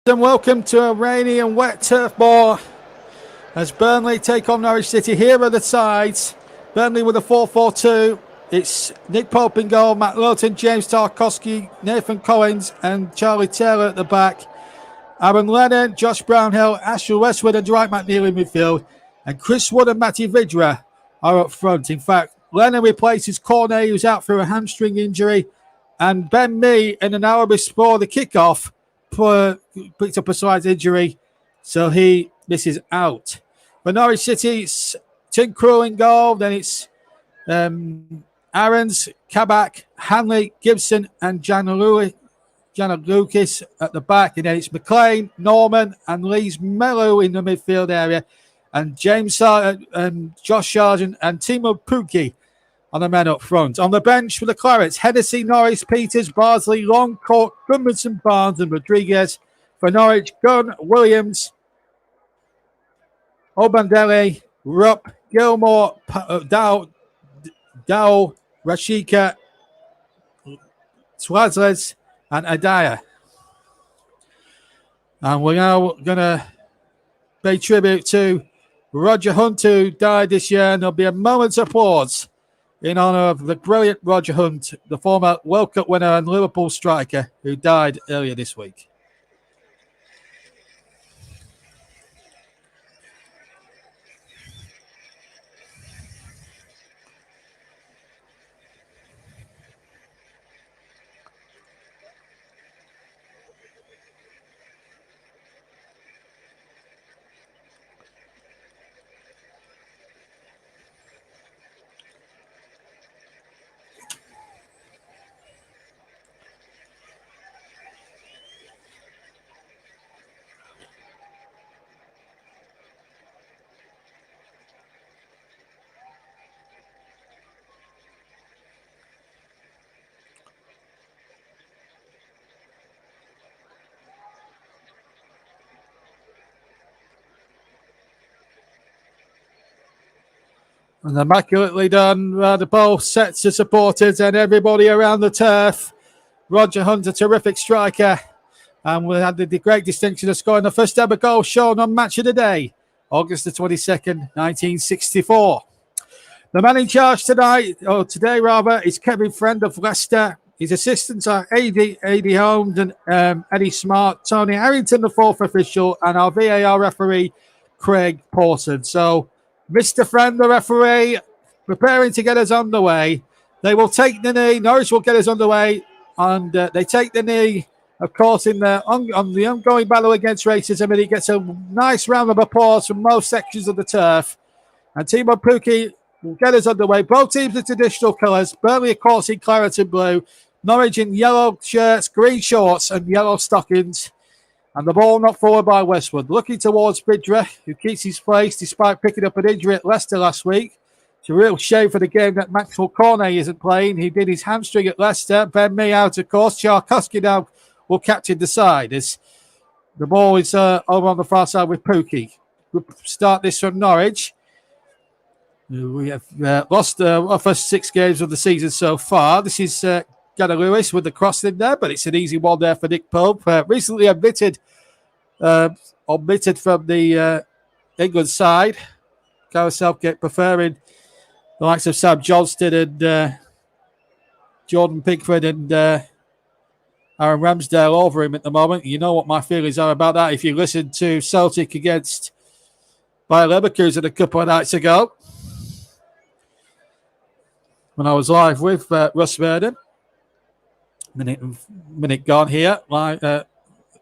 And welcome to a rainy and wet turf ball as Burnley take on Norwich City. Here are the sides. Burnley with a 4-4-2. It's Nick Pope in goal, Matt Lowton, James Tarkowski, Nathan Collins and Charlie Taylor at the back. Aaron Lennon, Josh Brownhill, Ashley Westwood and Dwight McNeil in midfield. And Chris Wood and Matty Vidra are up front. In fact, Lennon replaces Cornet, who's out through a hamstring injury. And Ben Mee, in an hour before the kickoff, picked up a slight injury, so he misses out. For Norwich City, it's Tim Krul in goal. Then it's Aarons, Kabak, Hanley, Gibson, and Janilukis at the back. And then it's McLean, Norman, and Lees Mello in the midfield area. And James and Josh Sargent and Timo Pukki on the men up front. On the bench for the Clarets, Hennessy, Norris, Peters, Bardsley, Long, Cork, Gudmundsson, Barnes and Rodriguez. For Norwich, Gunn, Williams, Obandele, Rupp, Gilmore, Dow, Rashika, Swazles and Adaya. And we're now going to pay tribute to Roger Hunt, who died this year, and there'll be a moment's applause in honour of the brilliant Roger Hunt, the former World Cup winner and Liverpool striker who died earlier this week. And immaculately done. The ball sets the supporters and everybody around the turf. Roger Hunt, a terrific striker. And we had the great distinction of scoring the first ever goal shown on Match of the Day, August the 22nd, 1964. The man in charge today, is Kevin Friend of Leicester. His assistants are Eddie Holmes and Eddie Smart, Tony Harrington, the fourth official, and our VAR referee, Craig Pawson. So, Mr. Friend, the referee, preparing to get us underway. They will take the knee. Norwich will get us underway. And they take the knee, of course, on the ongoing battle against racism. And he gets a nice round of applause from most sections of the turf. And Timo Pukki will get us underway. Both teams in traditional colours. Burnley, of course, in claret and blue. Norwich in yellow shirts, green shorts, and yellow stockings. And the ball not forward by Westwood. Looking towards Vidra, who keeps his place despite picking up an injury at Leicester last week. It's a real shame for the game that Maxwell Cornet isn't playing. He did his hamstring at Leicester. Ben Mee out, of course. Tarkowski now will captain the side as the ball is over on the far side with Pukki. We'll start this from Norwich. We have lost our first 6 games of the season so far. This is Gana Lewis with the cross in there, but it's an easy one there for Nick Pope. Recently omitted from the England side. Gareth Southgate preferring the likes of Sam Johnston and Jordan Pickford and Aaron Ramsdale over him at the moment. You know what my feelings are about that if you listen to Celtic against Bayer Leverkusen a couple of nights ago when I was live with Russ Vernon. Minute gone here.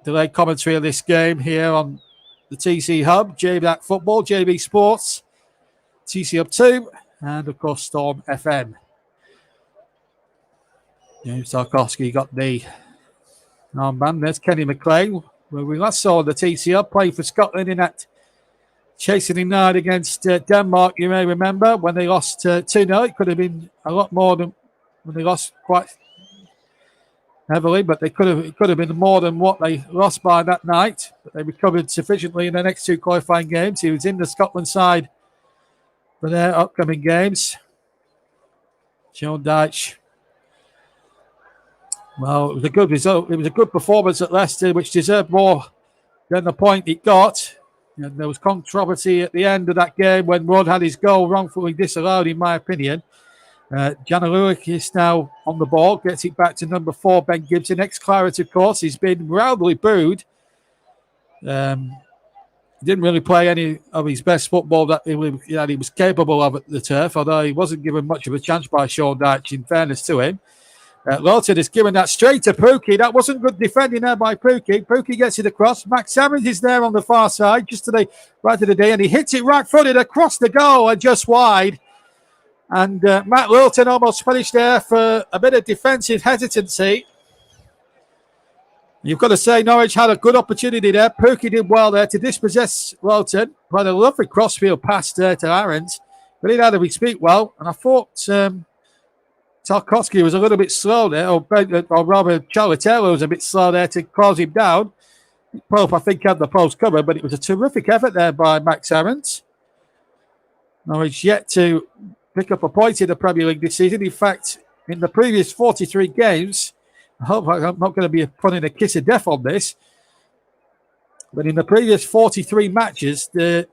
Delayed commentary of this game here on the TC Hub, JB Football, JB Sports, TC Hub 2, and of course Storm FM. James Tarkowski got the armband. There's Kenny McLean, where we last saw the TC Hub playing for Scotland in that chastening night against Denmark. You may remember when they lost 2-0. It could have been a lot more than when they lost quite heavily, but it could have been more than what they lost by that night. But they recovered sufficiently in the next 2 qualifying games. He was in the Scotland side for their upcoming games. Sean Dyche. Well, it was a good result. It was a good performance at Leicester, which deserved more than the point it got. And there was controversy at the end of that game when Rudd had his goal wrongfully disallowed, in my opinion. Janaluik is now on the ball, gets it back to number 4, Ben Gibson. Ex-Claret, of course, he's been roundly booed. Didn't really play any of his best football that he was capable of at the turf, although he wasn't given much of a chance by Sean Dyche, in fairness to him. Lawton has given that straight to Pookie. That wasn't good defending there by Pookie. Pookie gets it across. Max Salmond is there on the far side, just to the right of the day, and he hits it right-footed across the goal and just wide. And Matt Lilton almost finished there for a bit of defensive hesitancy. You've got to say Norwich had a good opportunity there. Pookie did well there to dispossess Lilton. Played a lovely crossfield pass there to Aarons. But he had his feet well. And I thought Tarkowski was a little bit slow there, or rather Charlatella was a bit slow there to close him down. Pope, I think, had the post covered, but it was a terrific effort there by Max Aarons. Norwich yet to pick up a point in the Premier League this season. In fact, in the previous 43 games, I hope I'm not going to be putting a kiss of death on this, but in the previous 43 matches, there's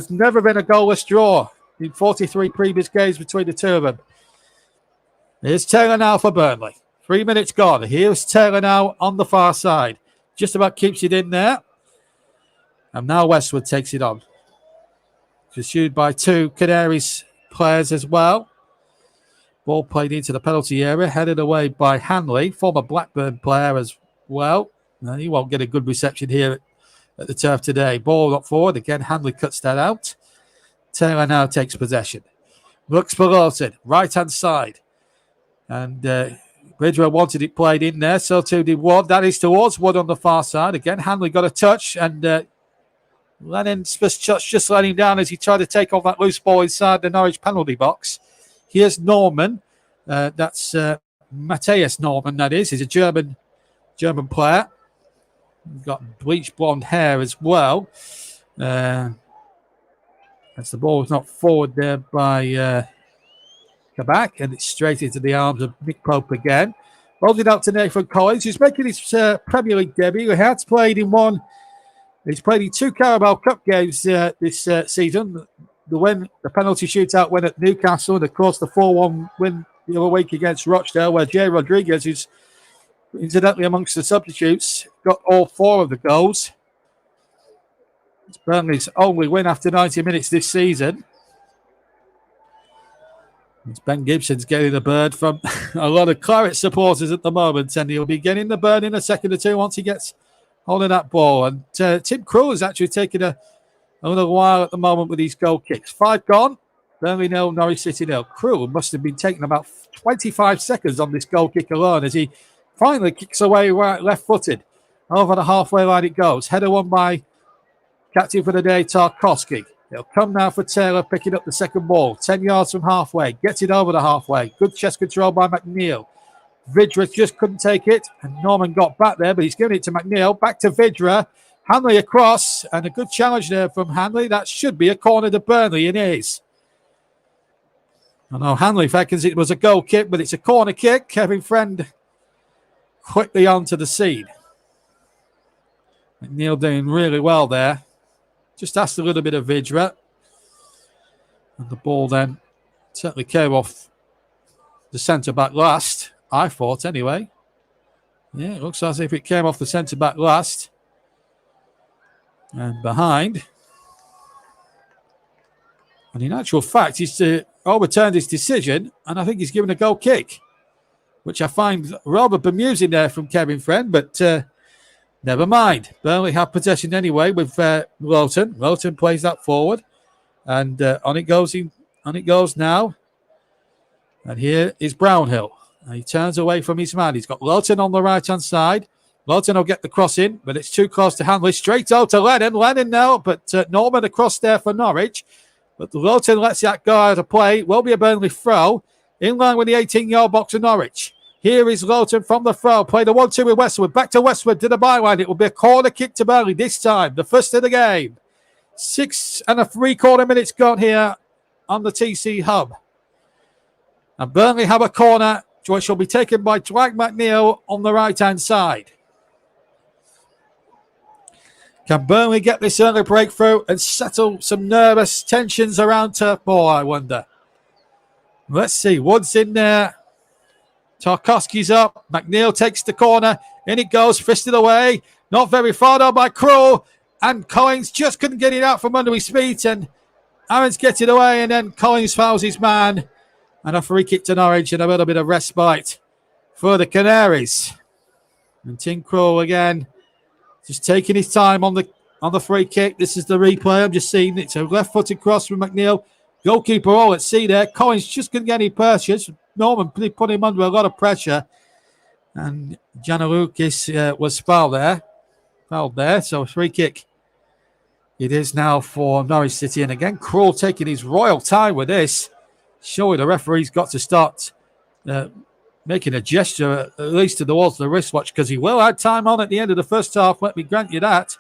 never been a goalless draw in 43 previous games between the two of them. Here's Taylor now for Burnley. 3 minutes gone. Here's Taylor now on the far side. Just about keeps it in there. And now Westwood takes it on. Pursued by 2 Canaries players as well. Ball played into the penalty area, headed away by Hanley, former Blackburn player as well. No, he won't get a good reception here at the turf today. Ball up forward. Again, Hanley cuts that out. Taylor now takes possession. Looks for Lawton, right-hand side. And Bridgewell wanted it played in there, so too did Wood. That is towards Wood on the far side. Again, Hanley got a touch, and Lennon's first touch just let him down as he tried to take off that loose ball inside the Norwich penalty box. Here's Norman. That's Matthias Norman, that is. He's a German player. He's got bleached blonde hair as well. As the ball was knocked forward there by Kabak, and it's straight into the arms of Nick Pope again. Rolls it out to Nathan Collins, who's making his Premier League debut. He has played in one. He's played in 2 Carabao Cup games this season. The penalty shootout win at Newcastle, and of course the 4-1 win the other week against Rochdale, where Jay Rodriguez, who's incidentally amongst the substitutes, got all 4 of the goals. It's Burnley's only win after 90 minutes this season. It's Ben Gibson's getting the bird from a lot of Claret supporters at the moment, and he'll be getting the bird in a second or two once he gets hold of that ball. And Tim Krul is actually taking a little while at the moment with these goal kicks. 5 gone. Burnley 0, Norwich City 0. Krul must have been taking about 25 seconds on this goal kick alone as he finally kicks away left-footed. Over the halfway line it goes. Header won by captain for the day, Tarkowski. It'll come now for Taylor, picking up the second ball. 10 yards from halfway. Gets it over the halfway. Good chest control by McNeil. Vidra just couldn't take it. And Norman got back there, but he's giving it to McNeil. Back to Vidra. Hanley across, and a good challenge there from Hanley. That should be a corner to Burnley, and it is. I know Hanley reckons it was a goal kick, but it's a corner kick. Kevin Friend quickly onto the scene. McNeil doing really well there. Just asked a little bit of Vidra. And the ball then certainly came off the centre-back last, I thought anyway. Yeah, it looks as if it came off the centre-back last. And behind. And in actual fact, he's overturned his decision, and I think he's given a goal kick, which I find rather bemusing there from Kevin Friend, but never mind. Burnley have possession anyway with Lowton. Lowton plays that forward, and on it goes now. And here is Brownhill. And he turns away from his man. He's got Lowton on the right-hand side. Lowton will get the cross in, but it's too close to Hanley. Straight out to Lennon. Lennon now, but Norman across there for Norwich. But Lowton lets that go out of play. Will be a Burnley throw in line with the 18-yard box of Norwich. Here is Lowton from the throw. Play the 1-2 with Westwood. Back to Westwood to the byline. It will be a corner kick to Burnley this time. The first of the game. 6 3/4 minutes gone here on the TC Hub. And Burnley have a corner, which will be taken by Dwight McNeil on the right-hand side. Can Burnley get this early breakthrough and settle some nervous tensions around Turf Moor, I wonder? Let's see. Wood's in there. Tarkowski's up. McNeil takes the corner. In it goes. Fisted away. Not very far though by Krul. And Collins just couldn't get it out from under his feet. And Aaron's gets it away. And then Collins fouls his man. And a free kick to Norwich and a little bit of respite for the Canaries. And Tim Krul again. Just taking his time on the free kick. This is the replay. I'm just seeing it. So left-footed cross from McNeil. Goalkeeper all at sea there. Collins just couldn't get any purchase. Norman put him under a lot of pressure. And Janelukis was fouled there. So free kick. It is now for Norwich City. And again, Krul taking his royal time with this. Surely the referee's got to start making a gesture, at least towards the wristwatch, because he will add time on at the end of the first half. Let me grant you that.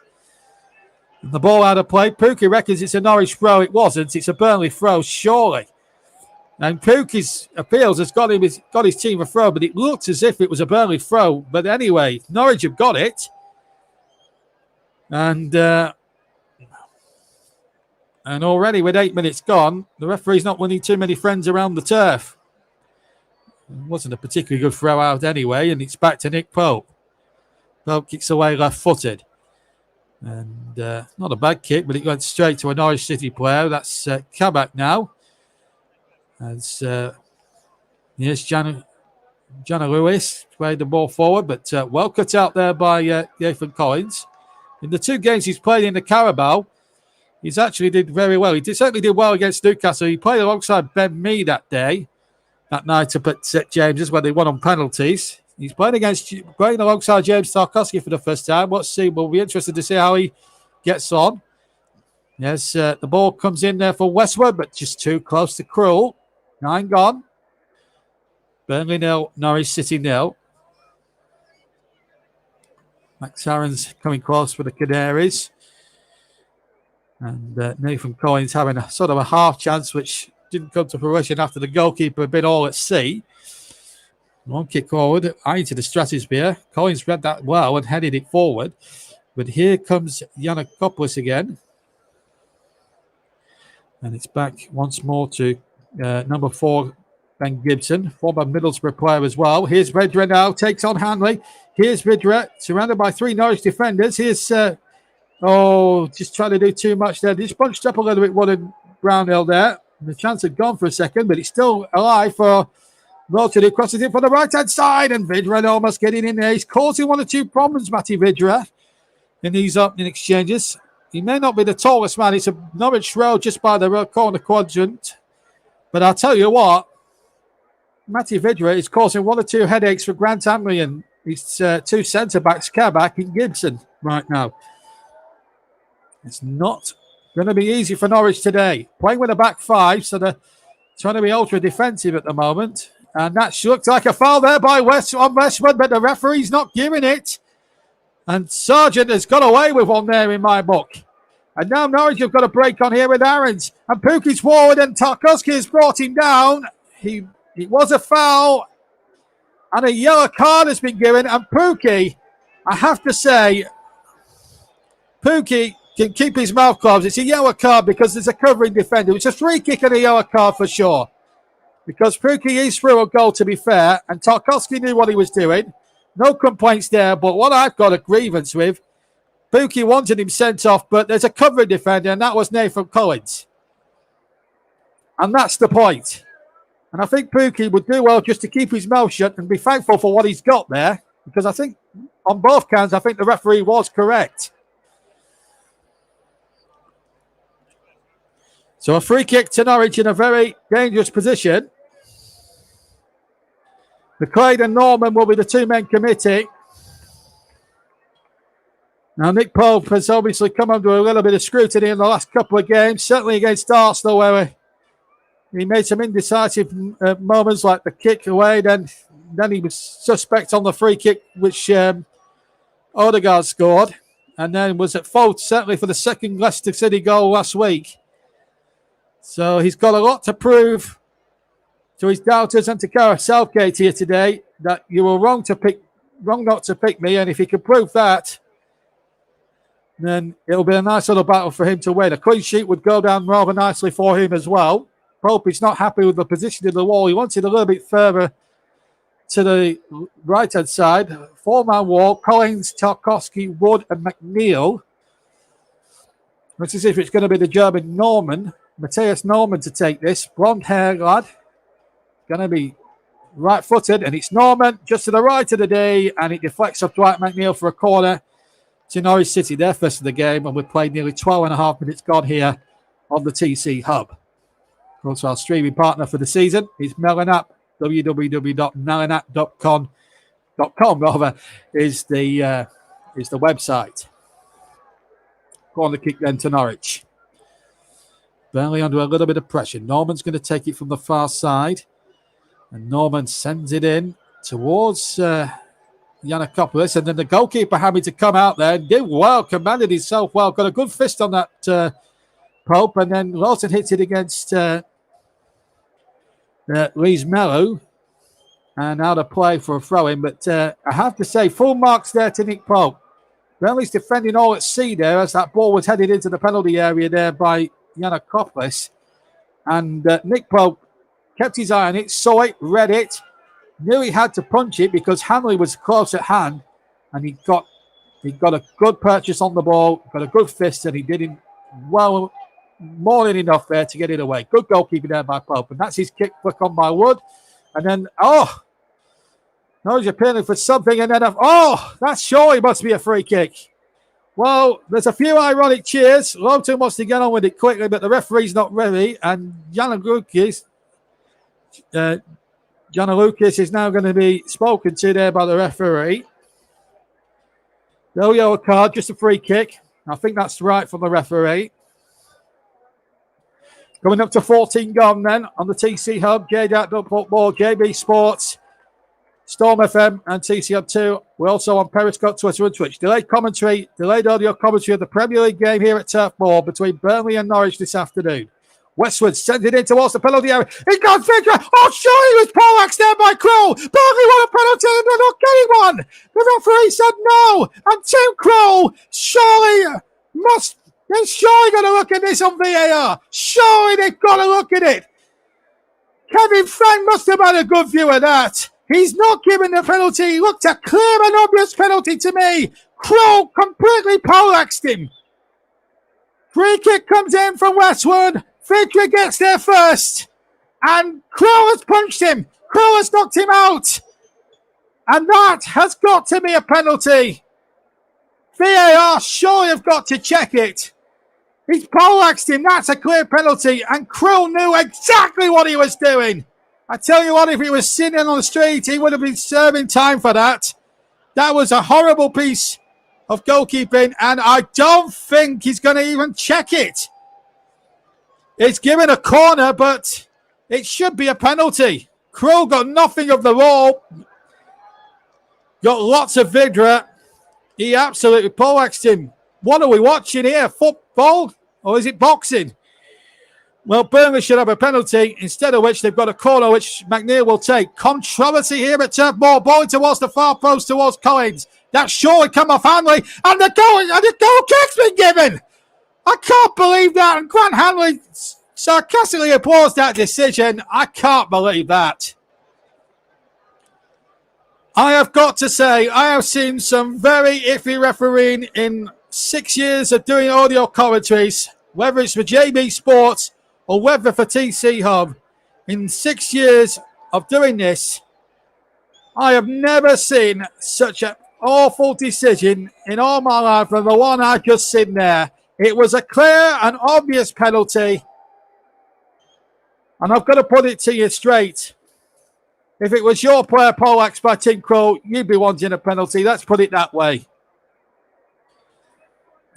And the ball out of play. Pookie reckons it's a Norwich throw. It wasn't. It's a Burnley throw, surely. And Pookie's appeals has got his team a throw, but it looked as if it was a Burnley throw. But anyway, Norwich have got it. And already with 8 minutes gone, the referee's not winning too many friends around the turf. It wasn't a particularly good throw out anyway, and it's back to Nick Pope. Pope kicks away left-footed. And not a bad kick, but it went straight to a Norwich City player. That's Kabak now. As here's Jana Lewis played the ball forward, but well cut out there by Nathan Collins. In the 2 games he's played in the Carabao, he's actually did very well. He certainly did well against Newcastle. He played alongside Ben Mee that night up at St James's where they won on penalties. He's playing alongside James Tarkowski for the first time. We'll be interested to see how he gets on. Yes, the ball comes in there for Westwood, but just too close to Krul. 9 gone. Burnley 0, Norwich City 0. Max Aaron's coming close for the Canaries. And Nathan Collins having a sort of a half chance, which didn't come to fruition after the goalkeeper had been all at sea. 1 kick forward, eye to the stratosphere. Collins read that well and headed it forward. But here comes Giannakopoulos again. And it's back once more to number 4, Ben Gibson, former Middlesbrough player as well. Here's Vidra now, takes on Hanley. Here's Vidra, surrounded by 3 Norwich defenders. Here's, just trying to do too much there. Just bunched up a little bit, Wood and Brownhill there. The chance had gone for a second, but it's still alive for Lawton, who crosses it from the right-hand side, and Vidra almost getting in there. He's causing 1 or 2 problems, Matty Vidra, in these opening exchanges. He may not be the tallest man. It's a Norwich throw just by the corner quadrant. But I'll tell you what, Matty Vidra is causing 1 or 2 headaches for Grant Hanley and his 2 centre-backs, Kabak and Gibson, right now. It's not going to be easy for Norwich today. Playing with a back 5, so they're trying to be ultra-defensive at the moment. And that looked like a foul there by Westwood, but the referee's not giving it. And Sargent has got away with 1 there in my book. And now Norwich have got a break on here with Aarons. And Pookie's forward and Tarkowski has brought him down. It was a foul. And a yellow card has been given. And Pookie, I have to say, Pookie can keep his mouth closed. It's a yellow card because there's a covering defender. It's a free kick and a yellow card for sure. Because Pookie is through a goal, to be fair. And Tarkowski knew what he was doing. No complaints there. But what I've got a grievance with, Pookie wanted him sent off, but there's a covering defender, and that was Nathan Collins. And that's the point. And I think Pookie would do well just to keep his mouth shut and be thankful for what he's got there. Because I think, on both counts, I think the referee was correct. So a free kick to Norwich in a very dangerous position. McLeod and Norman will be the 2-man committee. Now, Nick Pope has obviously come under a little bit of scrutiny in the last couple of games, certainly against Arsenal, where he made some indecisive moments like the kick away. Then he was suspect on the free kick, which Odegaard scored, and then was at fault, certainly for the second Leicester City goal last week. So he's got a lot to prove to his doubters and to Gareth Southgate here today, that you were wrong not to pick me, and if he can prove that, then it'll be a nice little battle for him to win. A clean sheet would go down rather nicely for him as well. Pope is not happy with the position of the wall. He wants it a little bit further to the right-hand side. Four-man wall. Collins, Tarkovsky, Wood and McNeil. Let's see if it's going to be the German Norman, Matthias Norman, to take this. Blonde hair lad. Going to be right-footed, and it's Norman just to the right of the day, and it deflects off Dwight McNeil for a corner to Norwich City, their first of the game, and we've played nearly 12 and a half minutes gone here on the TC Hub. Also, our streaming partner for the season is Melon App. www.melanapp.com is the website. Corner kick then to Norwich. Burnley under a little bit of pressure. Norman's going to take it from the far side, and Norman sends it in towards Yanakopoulos, and then the goalkeeper having to come out there and did well, commanded himself well, got a good fist on that Pope, and then Lawson hits it against Lees Mello, and out of play for a throw-in. But I have to say, full marks there to Nick Pope. Burnley's defending all at sea there as that ball was headed into the penalty area there by Yanakopoulos, and Nick Pope kept his eye on it, saw it, read it, knew he had to punch it because Hanley was close at hand, and he got a good purchase on the ball, got a good fist, and he did it well, more than enough there to get it away. Good goalkeeping there by Pope, and that's his kick flick on by Wood. And then, Norwich appealing for something, and then, that surely must be a free kick. Well, there's a few ironic cheers. Lowton wants to get on with it quickly, but the referee's not ready, and Janilukis is now going to be spoken to there by the referee. No yellow card, just a free kick. I think that's right from the referee. Coming up to 14 gone then on the TC Hub, JDAT Football, JB Sports, Storm FM and TC Hub 2. We're also on Periscope, Twitter and Twitch. Delayed audio commentary of the Premier League game here at Turf Moor between Burnley and Norwich this afternoon. Westwood sends it in towards the penalty area. He got Figure. Surely it was poleaxed there by Kroll. Burnley won a penalty and they're not getting one. The referee said no. And Tim Kroll they're surely going to look at this on VAR. Surely they've got to look at it. Kevin Frank must have had a good view of that. He's not given the penalty. He looked a clear and obvious penalty to me. Kroll completely poleaxed him. Free kick comes in from Westwood. Fidra gets there first. And Kroll has punched him. Kroll has knocked him out. And that has got to be a penalty. VAR surely have got to check it. He's poleaxed him. That's a clear penalty. And Krill knew exactly what he was doing. I tell you what, if he was sitting on the street, he would have been serving time for that. That was a horrible piece of goalkeeping, and I don't think he's going to even check it. It's given a corner, but it should be a penalty. Krill got nothing of the ball. Got lots of Vidra. He absolutely poleaxed him. What are we watching here? Football? Or is it boxing? Well, Burnley should have a penalty, instead of which they've got a corner which McNeil will take. Controversy here at Turf Moor. Ball towards the far post towards Collins. That surely come off Hanley. And the goal kick's been given. I can't believe that. And Grant Hanley sarcastically applauds that decision. I can't believe that. I have got to say, I have seen some very iffy refereeing in 6 years of doing audio commentaries, whether it's for JB Sports or whether for TC Hub. In 6 years of doing this, I have never seen such an awful decision in all my life than the one I just seen there. It was a clear and obvious penalty. And I've got to put it to you straight. If it was your player poleaxed by Tim Kroll, you'd be wanting a penalty. Let's put it that way.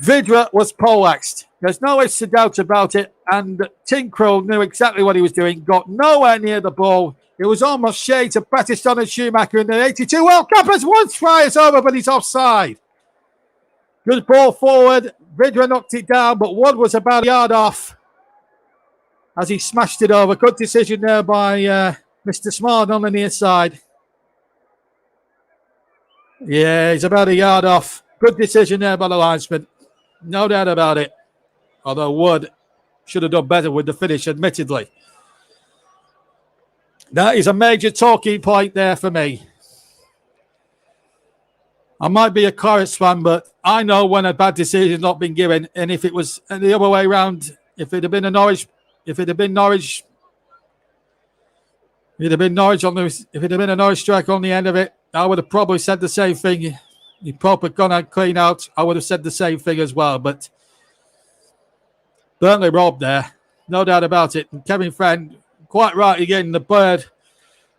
Vidra was poleaxed. There's no doubt about it. And Tim Kroll knew exactly what he was doing. Got nowhere near the ball. It was almost shades of Battiston and Schumacher in the 82 World Cup as one try is over, but he's offside. Good ball forward. Vidra knocked it down, but Wood was about a yard off as he smashed it over. Good decision there by Mr. Smart on the near side. Yeah, he's about a yard off. Good decision there by the linesman. No doubt about it. Although Wood should have done better with the finish, admittedly. That is a major talking point there for me. I might be a Clarets fan, but I know when a bad decision has not been given. And if it was the other way around, if it had been Norwich on the, if it had been a Norwich striker on the end of it, I would have probably said the same thing. He probably gone out clean out. I would have said the same thing as well. But Burnley robbed there, no doubt about it. And Kevin Friend, quite right, getting the bird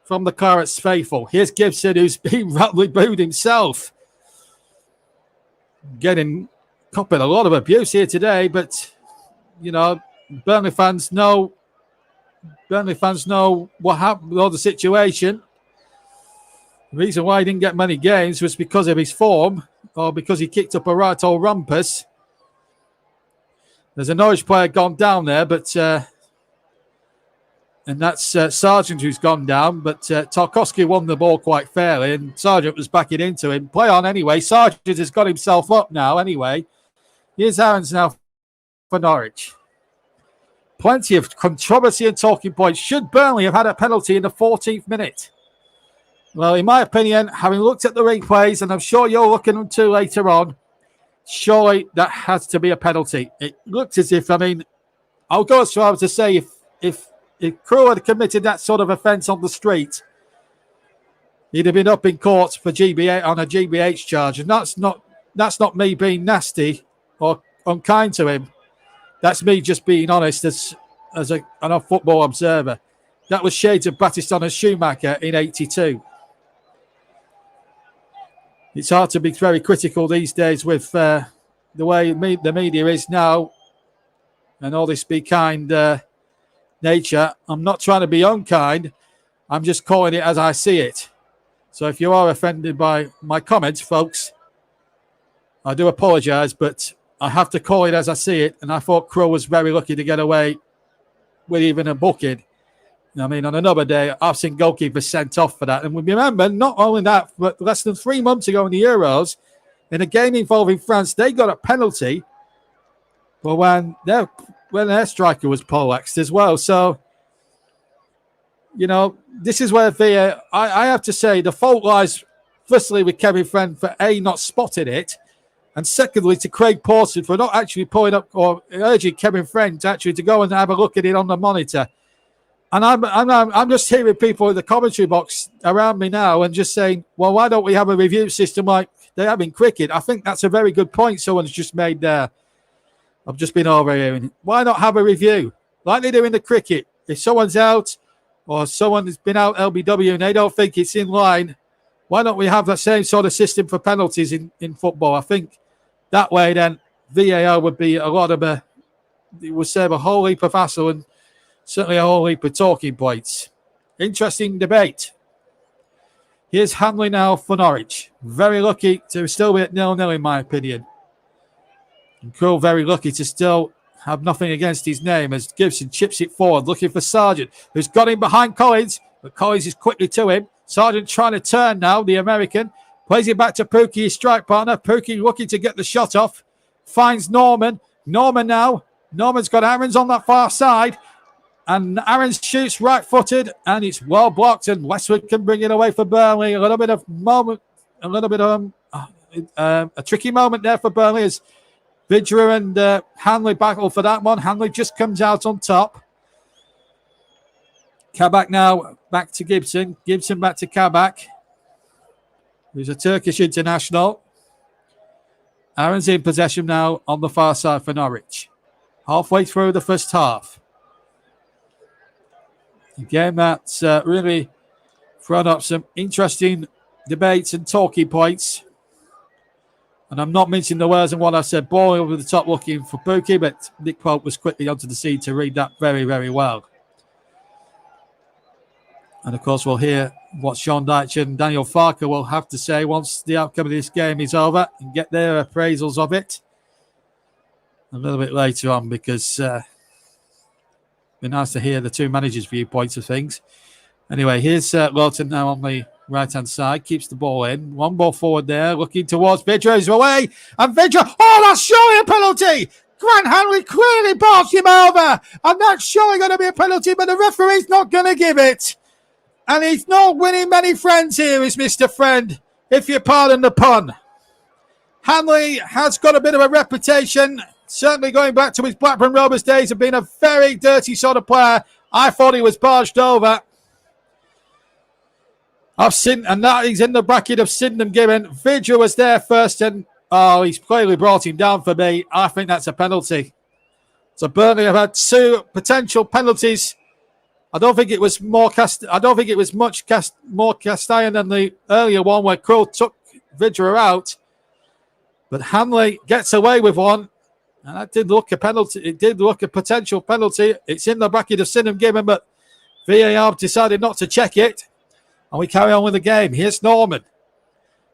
from the Clarets faithful. Here's Gibson, who's been roundly booed himself. Getting copping a lot of abuse here today, but you know, Burnley fans know what happened with all the situation. The reason why he didn't get many games was because of his form, or because he kicked up a right old rumpus. There's a Norwich player gone down there, but and that's Sargent who's gone down. But Tarkowski won the ball quite fairly, and Sargent was backing into him. Play on anyway. Sargent has got himself up now anyway. Here's Aarons now for Norwich. Plenty of controversy and talking points. Should Burnley have had a penalty in the 14th minute? Well, in my opinion, having looked at the replays, and I'm sure you're looking at them too later on, surely that has to be a penalty. It looks as if, I mean, I'll go as far as to say if Crew had committed that sort of offence on the street, he'd have been up in court for GBH on a GBH charge, and that's not me being nasty or unkind to him. That's me just being honest as a football observer. That was shades of Battiston and Schumacher in '82. It's hard to be very critical these days with the way the media is now and all this be kind nature. I'm not trying to be unkind. I'm just calling it as I see it. So if you are offended by my comments, folks, I do apologise, but I have to call it as I see it. And I thought Crow was very lucky to get away with even a booking. I mean, on another day, I've seen goalkeepers sent off for that. And we remember, not only that, but less than 3 months ago in the Euros, in a game involving France, they got a penalty for when their striker was poleaxed as well. So, you know, this is where I have to say the fault lies, firstly, with Kevin Friend for A, not spotting it, and secondly, to Craig Pawson for not actually pulling up or urging Kevin Friend to go and have a look at it on the monitor. And I'm just hearing people in the commentary box around me now and just saying, well, why don't we have a review system like they have in cricket? I think that's a very good point someone's just made there. I've just been overhearing. Why not have a review like they do in the cricket? If someone's out or someone has been out LBW and they don't think it's in line, why don't we have that same sort of system for penalties in football? I think that way then VAR would be a lot of it would save a whole heap of hassle and certainly a whole heap of talking points. Interesting debate. Here's Hanley now for Norwich. Very lucky to still be at 0-0 in my opinion. And Crow very lucky to still have nothing against his name as Gibson chips it forward, looking for Sargent, who's got him behind Collins, but Collins is quickly to him. Sargent trying to turn now, the American. Plays it back to Pookie, his strike partner. Pookie looking to get the shot off. Finds Norman. Norman now. Norman's got Aarons on that far side. And Aarons shoots right-footed, and it's well blocked, and Westwood can bring it away for Burnley. A tricky moment there for Burnley as Vidra and Hanley battle for that one. Hanley just comes out on top. Kabak now back to Gibson. Gibson back to Kabak, who's a Turkish international. Aarons in possession now on the far side for Norwich. Halfway through the first half. A game that's really thrown up some interesting debates and talking points. And I'm not mincing the words in what I said. Ball over the top looking for Pookie, but Nick Pope was quickly onto the scene to read that very, very well. And of course, we'll hear what Sean Dyche and Daniel Farker will have to say once the outcome of this game is over and get their appraisals of it a little bit later on, because it'd be nice to hear the two managers' viewpoints of things. Anyway, here's Lawton now on the right-hand side, keeps the ball in. One ball forward there, looking towards Vidra. He's away, and Vidra, oh, that's surely a penalty! Grant Hanley clearly barked him over, and that's surely going to be a penalty, but the referee's not going to give it. And he's not winning many friends here, is Mr. Friend, if you pardon the pun. Hanley has got a bit of a reputation, certainly going back to his Blackburn Rovers days, of being a very dirty sort of player. I thought he was barged over. And that he's in the bracket of Sydenham given. Vidra was there first, and he's clearly brought him down for me. I think that's a penalty. So Burnley have had 2 potential penalties. I don't think it was more more cast iron than the earlier one where Crow took Vidra out. But Hanley gets away with one, and that did look a penalty. It did look a potential penalty. It's in the bracket of Sydenham given, but VAR decided not to check it, and we carry on with the game. Here's Norman.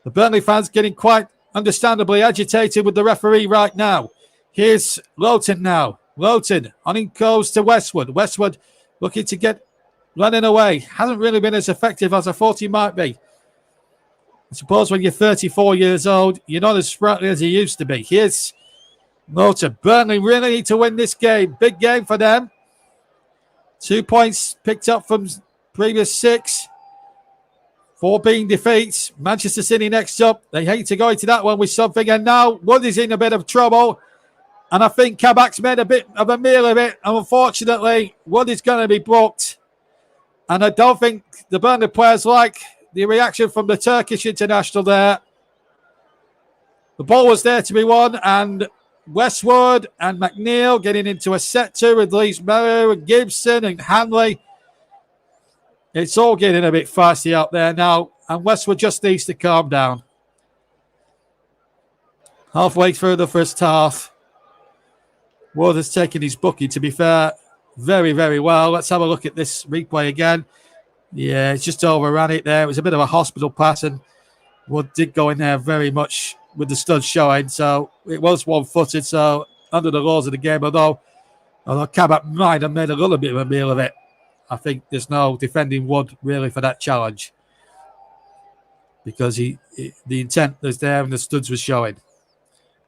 The Burnley fans getting quite understandably agitated with the referee right now. Here's Lowton now. Lowton on he goes to Westwood. Westwood looking to get running away. Hasn't really been as effective as I thought he might be. I suppose when you're 34 years old, you're not as sprightly as you used to be. Here's Lowton. Burnley really need to win this game. Big game for them. 2 points picked up from previous 6. 4 being defeats. Manchester City next up. They hate to go into that one with something. And now Wood is in a bit of trouble. And I think Kabak's made a bit of a meal of it. And unfortunately, Wood is going to be booked. And I don't think the Burnley players like the reaction from the Turkish international there. The ball was there to be won. And Westwood and McNeil getting into a set 2 with Lees Merrill and Gibson and Hanley. It's all getting a bit feisty out there now. And Westwood just needs to calm down. Halfway through the first half. Wood has taken his booking, to be fair, very, very well. Let's have a look at this replay again. Yeah, it's just overran it there. It was a bit of a hospital pass, and Wood did go in there very much with the studs showing. So it was one-footed. So under the laws of the game, although Kabak might have made a little bit of a meal of it, I think there's no defending Wood really for that challenge, because the intent was there and the studs were showing.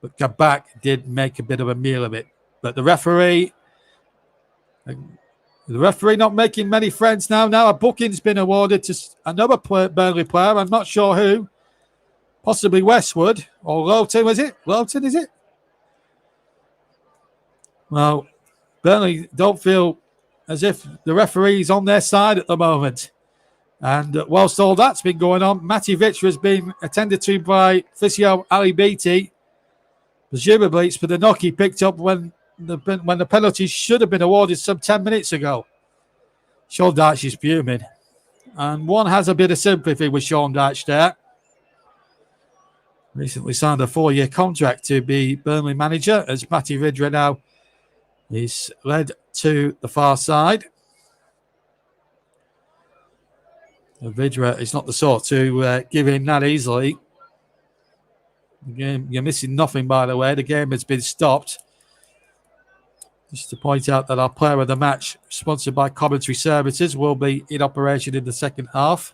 But Kabak did make a bit of a meal of it. But the referee not making many friends now. Now a booking's been awarded to another Burnley player. I'm not sure who. Possibly Westwood or Lowton, was it? Lowton, is it? Well, Burnley don't feel as if the referee's on their side at the moment. And whilst all that's been going on, Matty Vitra has been attended to by physio Ali Beattie. Presumably it's for the knock he picked up when the penalty should have been awarded some 10 minutes ago. Sean Dyche is fuming. And one has a bit of sympathy with Sean Dyche there. Recently signed a 4-year contract to be Burnley manager, as Matty Vidra now is led to the far side. And Vidra is not the sort to give in that easily. You're missing nothing, by the way. The game has been stopped. Just to point out that our player of the match, sponsored by Commentary Services, will be in operation in the second half.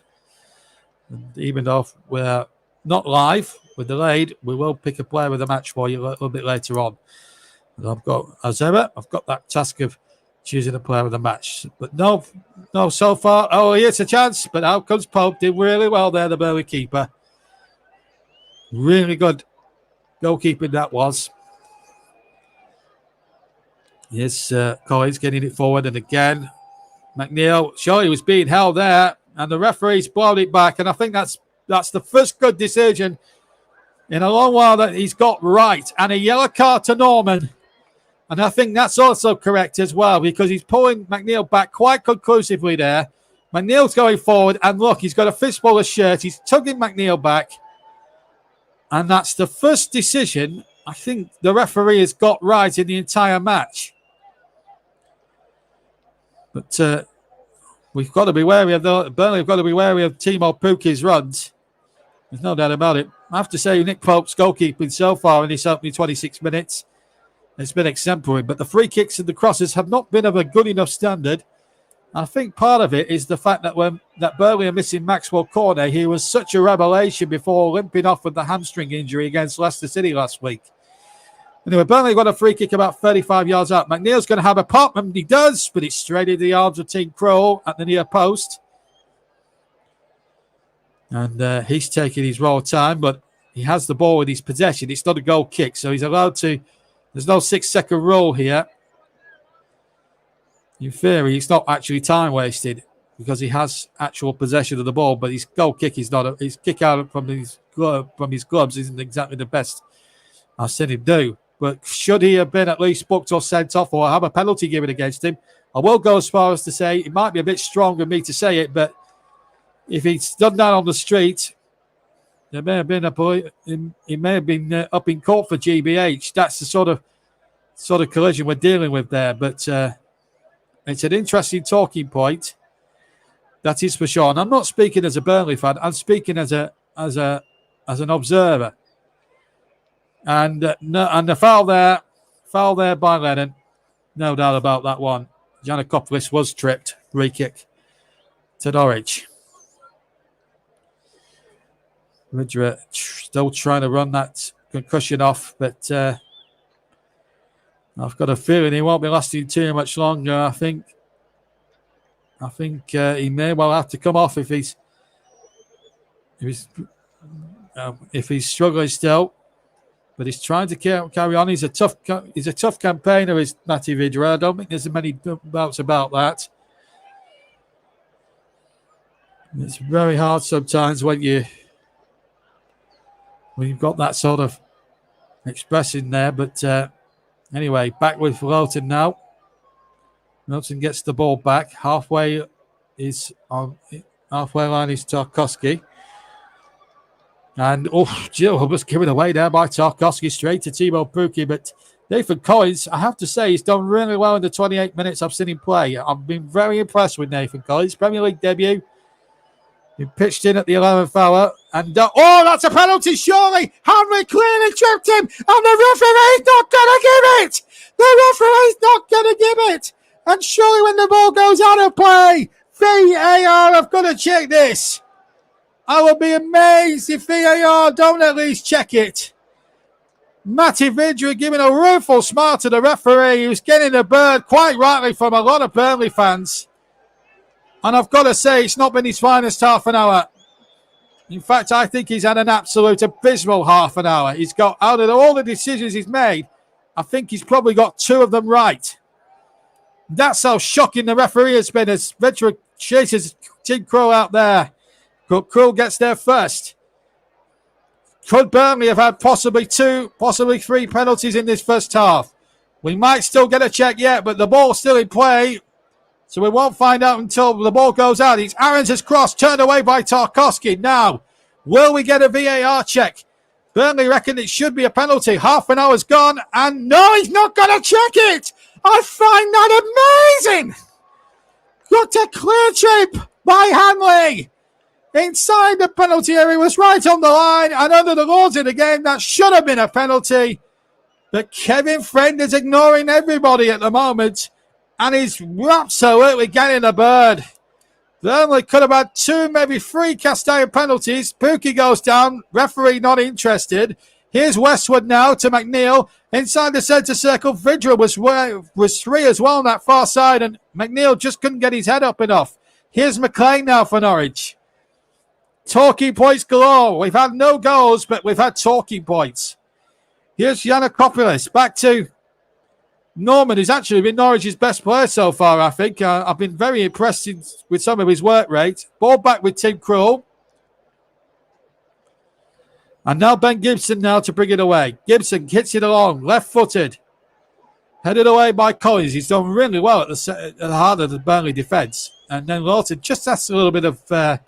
And even though we're not live, we're delayed, we will pick a player of the match for you a little bit later on. And I've got, as ever, I've got that task of choosing a player of the match. But no, so far. Oh, here's a chance. But out comes Pope. Did really well there, the Burnley keeper. Really good goalkeeping that was. Yes, Collins getting it forward, and again, McNeil, sure, he was being held there, and the referee's blown it back, and I think that's the first good decision in a long while that he's got right, and a yellow card to Norman, and I think that's also correct as well, because he's pulling McNeil back quite conclusively there. McNeil's going forward, and look, he's got a fistful of shirt, he's tugging McNeil back, and that's the first decision I think the referee has got right in the entire match. But we've got to be wary of Burnley have got to be wary of Timo Pukki's runs. There's no doubt about it. I have to say, Nick Pope's goalkeeping so far in this opening 26 minutes, it's been exemplary. But the free kicks and the crosses have not been of a good enough standard. I think part of it is the fact that when that Burnley are missing Maxwell Cornet, he was such a revelation before limping off with the hamstring injury against Leicester City last week. Anyway, Burnley got a free kick about 35 yards out. McNeil's going to have a pop, and he does, but it's straight into the arms of Tim Krul at the near post. And he's taking his raw time, but he has the ball in his possession. It's not a goal kick, so he's allowed to. There's no 6-second rule here. In theory, it's not actually time wasted because he has actual possession of the ball, but his goal kick is not. His kick out from his gloves isn't exactly the best I've seen him do. But should he have been at least booked or sent off or have a penalty given against him, I will go as far as to say it might be a bit strong of me to say it, but if he's done that on the street, there may have been he may have been up in court for GBH. That's the sort of collision we're dealing with there. But it's an interesting talking point. That is for sure. And I'm not speaking as a Burnley fan. I'm speaking as an observer. And the foul there by Lennon, no doubt about that one. Giannakopoulos was tripped. Free kick to Norwich. Ridra still trying to run that concussion off, but I've got a feeling he won't be lasting too much longer. I think he may well have to come off if he's struggling still. But he's trying to carry on. He's a tough campaigner, is Matty Vidra. I don't think there's many doubts about that. It's very hard sometimes when you've got that sort of expression there. But anyway, back with Lowton now. Lowton gets the ball back. Halfway line is Tarkowski. And, Jill was given away there by Tarkowski straight to Timo Pukki. But Nathan Collins, I have to say, he's done really well in the 28 minutes I've seen him play. I've been very impressed with Nathan Collins. Premier League debut. He pitched in at the 11th hour. And, that's a penalty, surely. Henry clearly tripped him. And the referee's not going to give it. The referee's not going to give it. And surely when the ball goes out of play, VAR have got to check this. I would be amazed if VAR don't at least check it. Matty Vidra giving a rueful smile to the referee who's getting a bird, quite rightly, from a lot of Burnley fans. And I've got to say, it's not been his finest half an hour. In fact, I think he's had an absolute abysmal half an hour. He's got, out of all the decisions he's made, I think he's probably got 2 of them right. That's how shocking the referee has been as Vidra chases Tim Krul out there. But Krul gets there first. Could Burnley have had possibly 2, possibly 3 penalties in this first half? We might still get a check yet, but the ball's still in play. So we won't find out until the ball goes out. It's Aarons' cross, turned away by Tarkowski. Now, will we get a VAR check? Burnley reckon it should be a penalty. Half an hour's gone, and no, he's not going to check it. I find that amazing. Got a clear chip by Hanley. Inside the penalty area, was right on the line, and under the laws of the game, that should have been a penalty. But Kevin Friend is ignoring everybody at the moment, and he's absolutely getting a bird. Burnley could have had 2, maybe 3 cast iron penalties. Pukki goes down, referee not interested. Here's Westwood now to McNeil. Inside the centre circle, Vidra was 3 as well on that far side, and McNeil just couldn't get his head up enough. Here's McLean now for Norwich. Talking points galore. We've had no goals, but we've had talking points. Here's Giannakopoulos. Back to Norman, who's actually been Norwich's best player so far, I think. I've been very impressed with some of his work rate. Ball back with Tim Krul. And now Ben Gibson now to bring it away. Gibson hits it along, left-footed. Headed away by Collins. He's done really well at the heart of the Burnley defence. And then Lawton just has a little bit of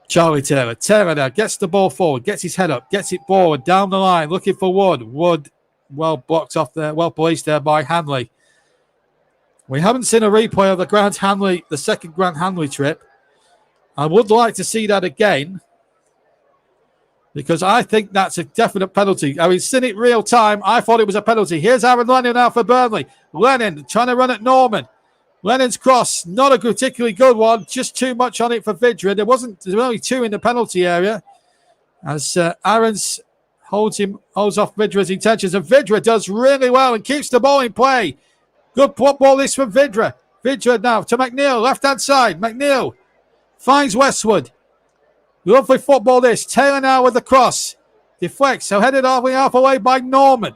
Charlie Taylor. Taylor now gets the ball forward, gets his head up, gets it forward, down the line, looking for Wood. Wood well blocked off there, well policed there by Hanley. We haven't seen a replay of the second Grant Hanley trip. I would like to see that again, because I think that's a definite penalty. I mean, seen it real time. I thought it was a penalty. Here's Aaron Lennon now for Burnley. Lennon trying to run at Norman. Lennon's cross, not a particularly good one, just too much on it for Vidra. There were only 2 in the penalty area as Aarons holds off Vidra's intentions, and Vidra does really well and keeps the ball in play. Good ball this from Vidra. Vidra now to McNeil, left-hand side. McNeil finds Westwood. Lovely football this. Taylor now with the cross. Deflects, so headed half away by Norman.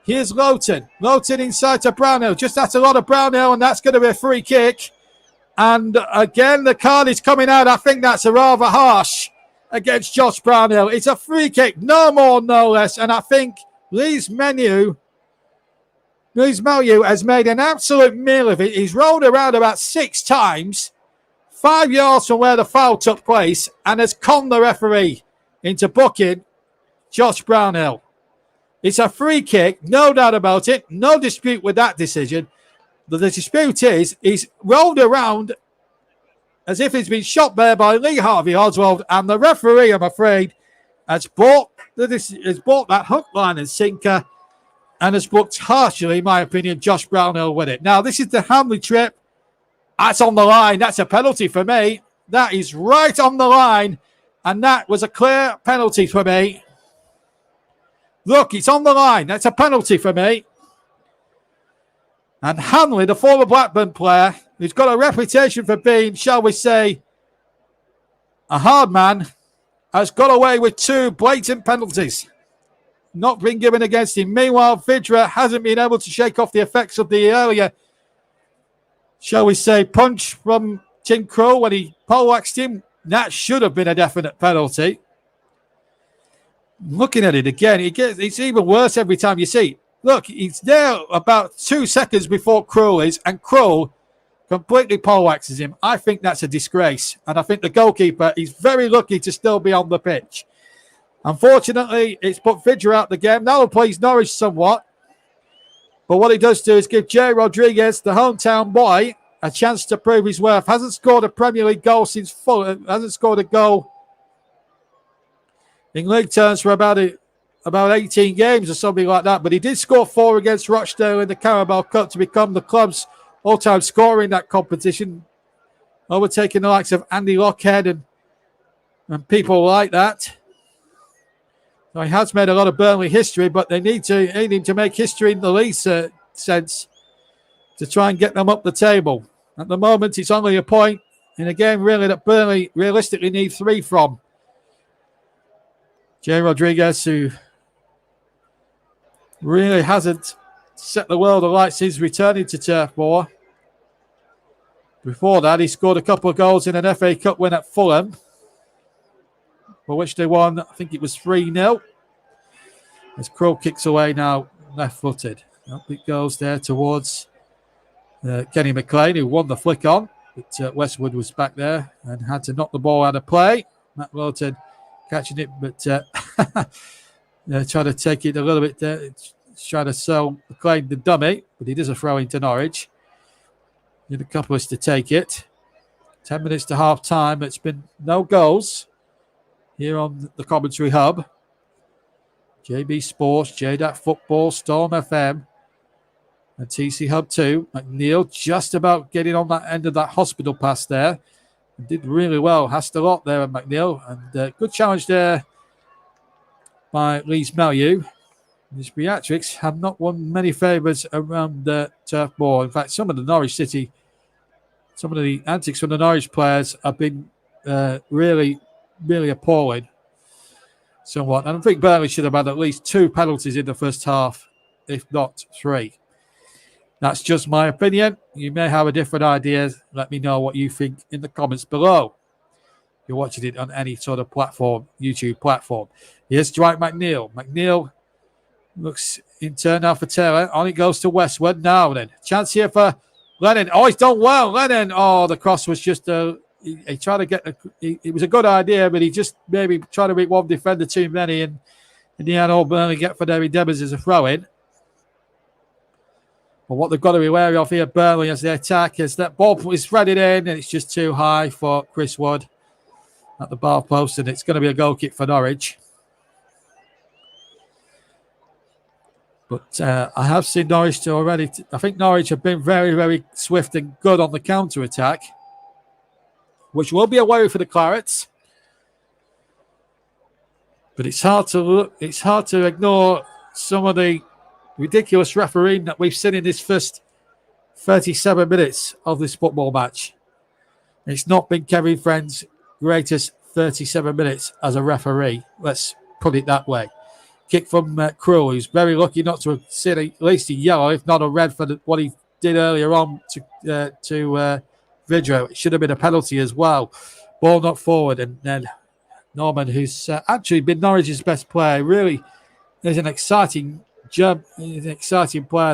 Here's Lowton. Lowton inside to Brownhill. Just that's a lot of Brownhill, and that's going to be a free kick. And again, the card is coming out. I think that's a rather harsh against Josh Brownhill. It's a free kick, no more, no less. And I think Lee's Menu has made an absolute meal of it. He's rolled around about 6 times, 5 yards from where the foul took place, and has conned the referee into booking Josh Brownhill. It's a free kick, no doubt about it. No dispute with that decision. The dispute is he's rolled around as if he's been shot there by Lee Harvey Oswald, and the referee, I'm afraid, has bought that hook, line and sinker and has booked harshly, in my opinion, Josh Brownhill with it. Now, this is the Hamley trip. That's on the line. That's a penalty for me. That is right on the line, and that was a clear penalty for me. Look, it's on the line. That's a penalty for me. And Hanley, the former Blackburn player, who's got a reputation for being, shall we say, a hard man, has got away with 2 blatant penalties not been given against him. Meanwhile, Vidra hasn't been able to shake off the effects of the earlier, shall we say, punch from Tim Crow when he poleaxed him. That should have been a definite penalty. Looking at it again, it's even worse every time you see it. Look, he's there about 2 seconds before Krul is, and Krul completely poleaxes him. I think that's a disgrace, and I think the goalkeeper is very lucky to still be on the pitch. Unfortunately, it's put Vidra out the game. That'll please Norwich somewhat. But what it does do is give Jay Rodriguez, the hometown boy, a chance to prove his worth. Hasn't scored a Premier League goal since Fulham. Hasn't scored a goal in league terms for about 18 games or something like that. But he did score 4 against Rochdale in the Carabao Cup to become the club's all-time scorer in that competition, overtaking the likes of Andy Lockhead and people like that. So he has made a lot of Burnley history, but they need him to make history in the league sense to try and get them up the table. At the moment, it's only a point in a game really that Burnley realistically need 3 from. Jay Rodriguez, who really hasn't set the world alight since returning to Turf Moor. Before that, he scored a couple of goals in an FA Cup win at Fulham, for which they won, I think it was 3-0. As Crow kicks away now, left-footed. Up it goes there towards Kenny McLean, who won the flick on. But Westwood was back there and had to knock the ball out of play. Matt Lowton catching it, but trying to take it a little bit there. Trying to sell McLean the dummy, but he does a throw into Norwich. Need a couple of us to take it. 10 minutes to half time. It's been no goals here on the commentary hub. JB Sports, JDAT Football, Storm FM, and TC Hub 2. McNeil just about getting on that end of that hospital pass there. And did really well. Hast a lot there at McNeil. And good challenge there by Lees Mellew. His Beatrix have not won many favours around the Turf Moor. In fact, some of the antics from the Norwich players have been really, really appalling. Somewhat. And I think Burnley should have had at least 2 penalties in the first half, if not 3. That's just my opinion. You may have a different idea. Let me know what you think in the comments below. If you're watching it on any sort of platform, YouTube platform. Here's Dwight McNeil. McNeil looks in turn now for Taylor. On it goes to Westwood. Now then, chance here for Lennon. Oh, he's done well. Lennon. Oh, the cross was just he tried to get. It was a good idea, but he just maybe tried to make one defender too many, and in the end, all Burnley get for their endeavours is a throw in. But what they've got to be wary of here, Burnley, as they attack, is that ball is threaded in, and it's just too high for Chris Wood at the bar post, and it's going to be a goal kick for Norwich. But I have seen Norwich already. I think Norwich have been very, very swift and good on the counter-attack, which will be a worry for the Clarets. But it's hard to ignore some of the ridiculous refereeing that we've seen in this first 37 minutes of this football match. It's not been Kevin Friend's greatest 37 minutes as a referee. Let's put it that way. Kick from Krul, who's very lucky not to have seen at least a yellow, if not a red, for what he did earlier on to Vidro. It should have been a penalty as well. Ball not forward, and then Norman, who's actually been Norwich's best player, really is an exciting player,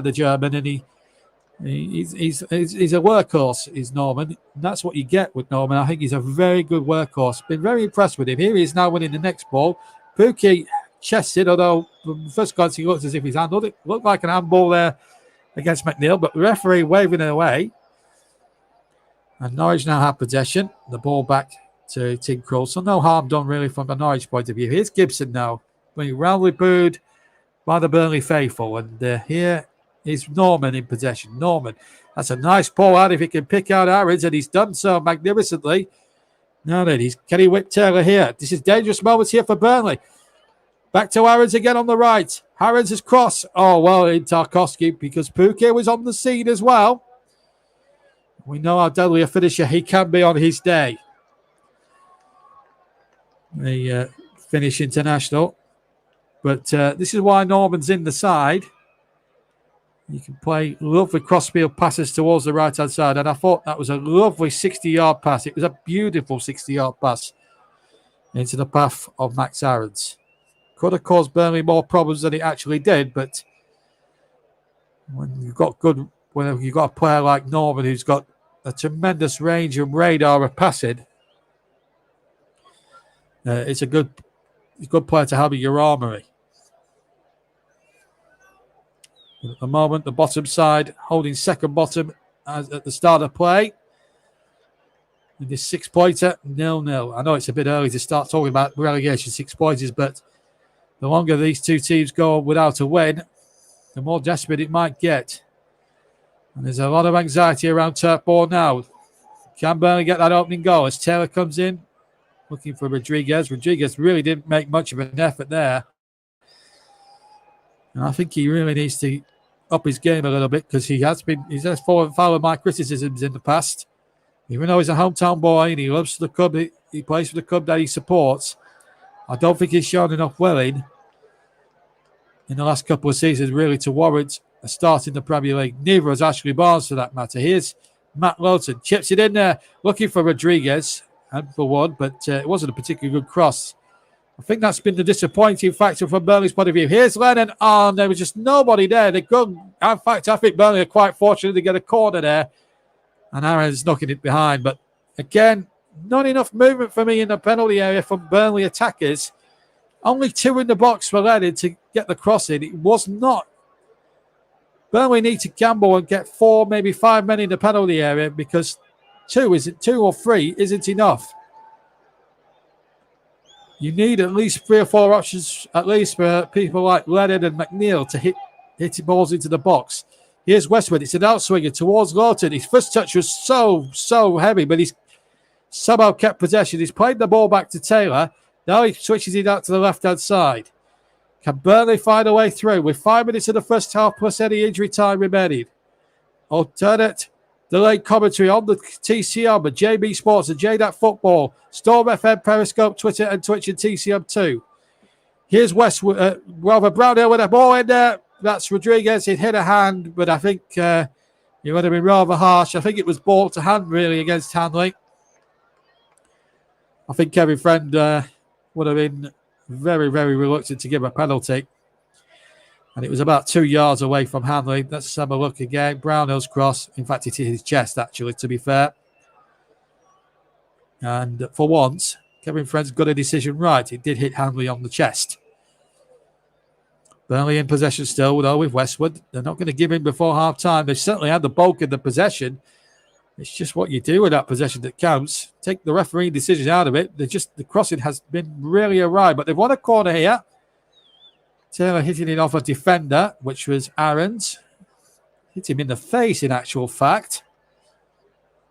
the German, and he's a workhorse, is Norman. And that's what you get with Norman. I think he's a very good workhorse. Been very impressed with him. Here he is now winning the next ball. Pukki chested, although from the first glance he looked as if he's handled it. Looked like an handball there against McNeil, but the referee waving it away. And Norwich now have possession. The ball back to Tim Krul. So no harm done really from the Norwich point of view. Here's Gibson now, being roundly booed by the Burnley faithful. And here is Norman in possession. Norman, that's a nice ball out if he can pick out Aaron's, and he's done so magnificently. Now then, he's Kenny Whip-Taylor here. This is dangerous moments here for Burnley. Back to Aaron's again on the right. Aaron's is cross. Oh, well, in Tarkowski, because Pukki was on the scene as well. We know how deadly a finisher he can be on his day. The Finnish international. But this is why Norman's in the side. You can play lovely crossfield passes towards the right-hand side. And I thought that was a lovely 60-yard pass. It was a beautiful 60-yard pass into the path of Max Aarons. Could have caused Burnley more problems than it actually did, but when you've got a player like Norman who's got a tremendous range and radar of passing, it's a good player to have in your armoury. At the moment, the bottom side holding second bottom at the start of play. And this 6-pointer, 0-0. I know it's a bit early to start talking about relegation 6-pointers, but the longer these two teams go without a win, the more desperate it might get. And there's a lot of anxiety around Turf Moor now. Can Burnley get that opening goal as Taylor comes in, looking for Rodriguez. Rodriguez really didn't make much of an effort there. And I think he really needs to up his game a little bit, because he has fallen foul of my criticisms in the past. Even though he's a hometown boy and he loves the club, he plays for the club that he supports, I don't think he's shown enough willing in the last couple of seasons really to warrant a start in the Premier League. Neither has Ashley Barnes for that matter. Here's Matt Lowton, chips it in there, looking for Rodriguez and for one, but it wasn't a particularly good cross. I think that's been the disappointing factor from Burnley's point of view. Here's Lennon, and there was just nobody there. In fact, I think Burnley are quite fortunate to get a corner there, and Aaron's knocking it behind. But again, not enough movement for me in the penalty area from Burnley attackers. Only 2 in the box for Lennon to get the cross in. It was not. Burnley need to gamble and get 4, maybe 5 men in the penalty area, because 2 or 3 isn't enough. You need at least 3 or 4 options, at least for people like Lennon and McNeil to hit balls into the box. Here's Westwood. It's an outswinger towards Lawton. His first touch was so heavy, but he's somehow kept possession. He's played the ball back to Taylor. Now he switches it out to the left-hand side. Can Burnley find a way through with 5 minutes of the first half plus any injury time remaining? Alternate delayed commentary on the TCM, but JB Sports and JDAT Football, Storm FM, Periscope, Twitter and Twitch and TCM2. Here's Westwood, Brownhill with a ball in there. That's Rodriguez. He hit a hand, but I think it would have been rather harsh. I think it was ball to hand really against Hanley. I think Kevin Friend would have been very, very reluctant to give a penalty. And it was about 2 yards away from Hanley. Let's have a look again. Brownhill's cross. In fact, it hit his chest, actually, to be fair. And for once, Kevin Friend's got a decision right. It did hit Hanley on the chest. Burnley in possession still, though, with Westwood. They're not going to give in before half-time. They've certainly had the bulk of the possession. It's just what you do with that possession that counts. Take the refereeing decision out of it. The crossing has been really awry, but they've won a corner here. Taylor hitting it off a defender, which was Aaron's. Hit him in the face, in actual fact.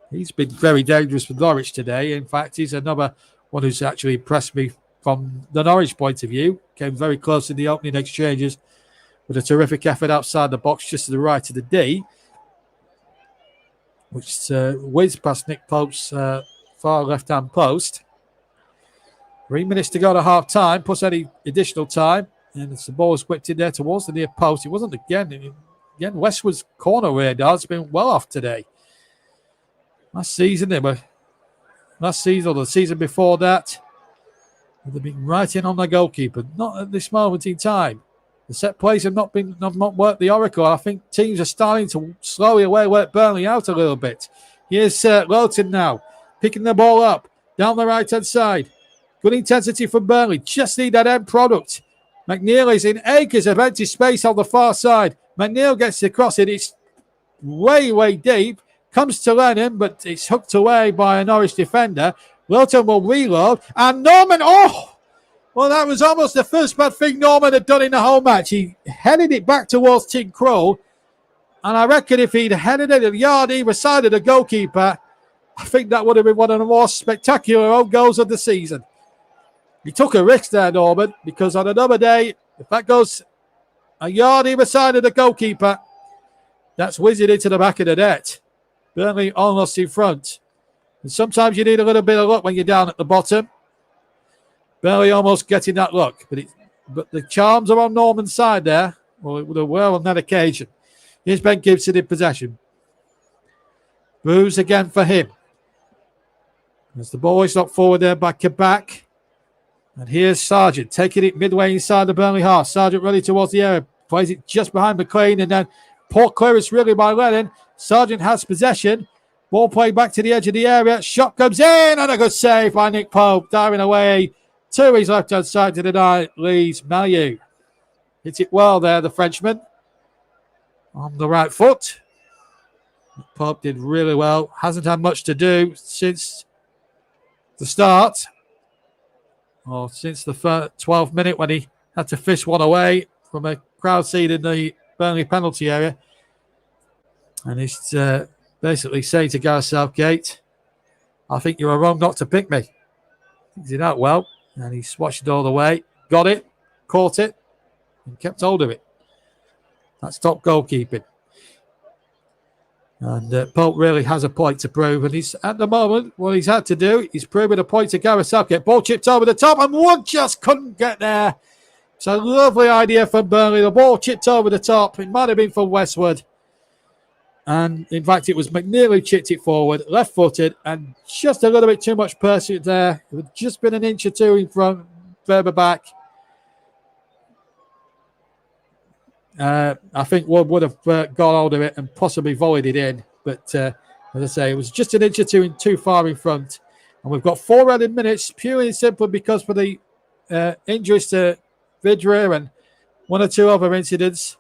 He's been very dangerous for Norwich today. In fact, he's another one who's actually impressed me from the Norwich point of view. Came very close in the opening exchanges with a terrific effort outside the box just to the right of the D, which whizzed past Nick Pope's far left-hand post. 3 minutes to go to half-time, plus any additional time. And as the ball was whipped in there towards the near post, it wasn't again. Westwood's corner radar's been well off today. Last season, or the season before that, they've been right in on the goalkeeper. Not at this moment in time. The set plays have not worked the oracle. I think teams are starting to slowly work Burnley out a little bit. Here's Lowton now, picking the ball up down the right-hand side. Good intensity from Burnley. Just need that end product. McNeil is in acres of empty space on the far side. McNeil gets across it. It's way, way deep. Comes to Lennon, but it's hooked away by a Norwich defender. Lowton will reload. And Norman, well, that was almost the first bad thing Norman had done in the whole match. He headed it back towards Tim Krul. And I reckon if he'd headed it a yard either side of the goalkeeper, I think that would have been one of the more spectacular own goals of the season. He took a risk there, Norman, because on another day, if that goes a yard either side of the goalkeeper, that's whizzing into the back of the net. Burnley almost in front. And sometimes you need a little bit of luck when you're down at the bottom. Burnley almost getting that luck. But the charms are on Norman's side there. Well, they were on that occasion. Here's Ben Gibson in possession. Bruise again for him. As the ball is knocked forward there by Kabak. And here's Sargent taking it midway inside the Burnley half. Sargent running towards the area. Plays it just behind McLean. And then poor clearance really by Lennon. Sargent has possession. Ball played back to the edge of the area. Shot comes in. And a good save by Nick Pope. Diving away to his left-hand side to deny Lee's Malieu. Hit it well there, the Frenchman. On the right foot. Nick Pope did really well. Hasn't had much to do since the start. Or since the 12th minute when he had to fish one away from a crowd seat in the Burnley penalty area. And he's basically saying to Gareth Southgate, I think you were wrong not to pick me. He did that well. And he swatched it all the way. Got it. Caught it. And kept hold of it. That's top goalkeeping. And Pope really has a point to prove. And he's at the moment, what he's had to do, he's proving a point to Gareth Southgate. Ball chipped over the top and one just couldn't get there. It's a lovely idea from Burnley. The ball chipped over the top. It might have been from Westwood. And in fact, it was McNeil who chipped it forward, left-footed, and just a little bit too much pursuit there. It would just been an inch or two in front, further back. I think Wood would have got hold of it and possibly volleyed it in. But as I say, it was just an inch or two too far in front. And we've got 4 added minutes, purely and simply because for the injuries to Vidra and 1 or 2 other incidents.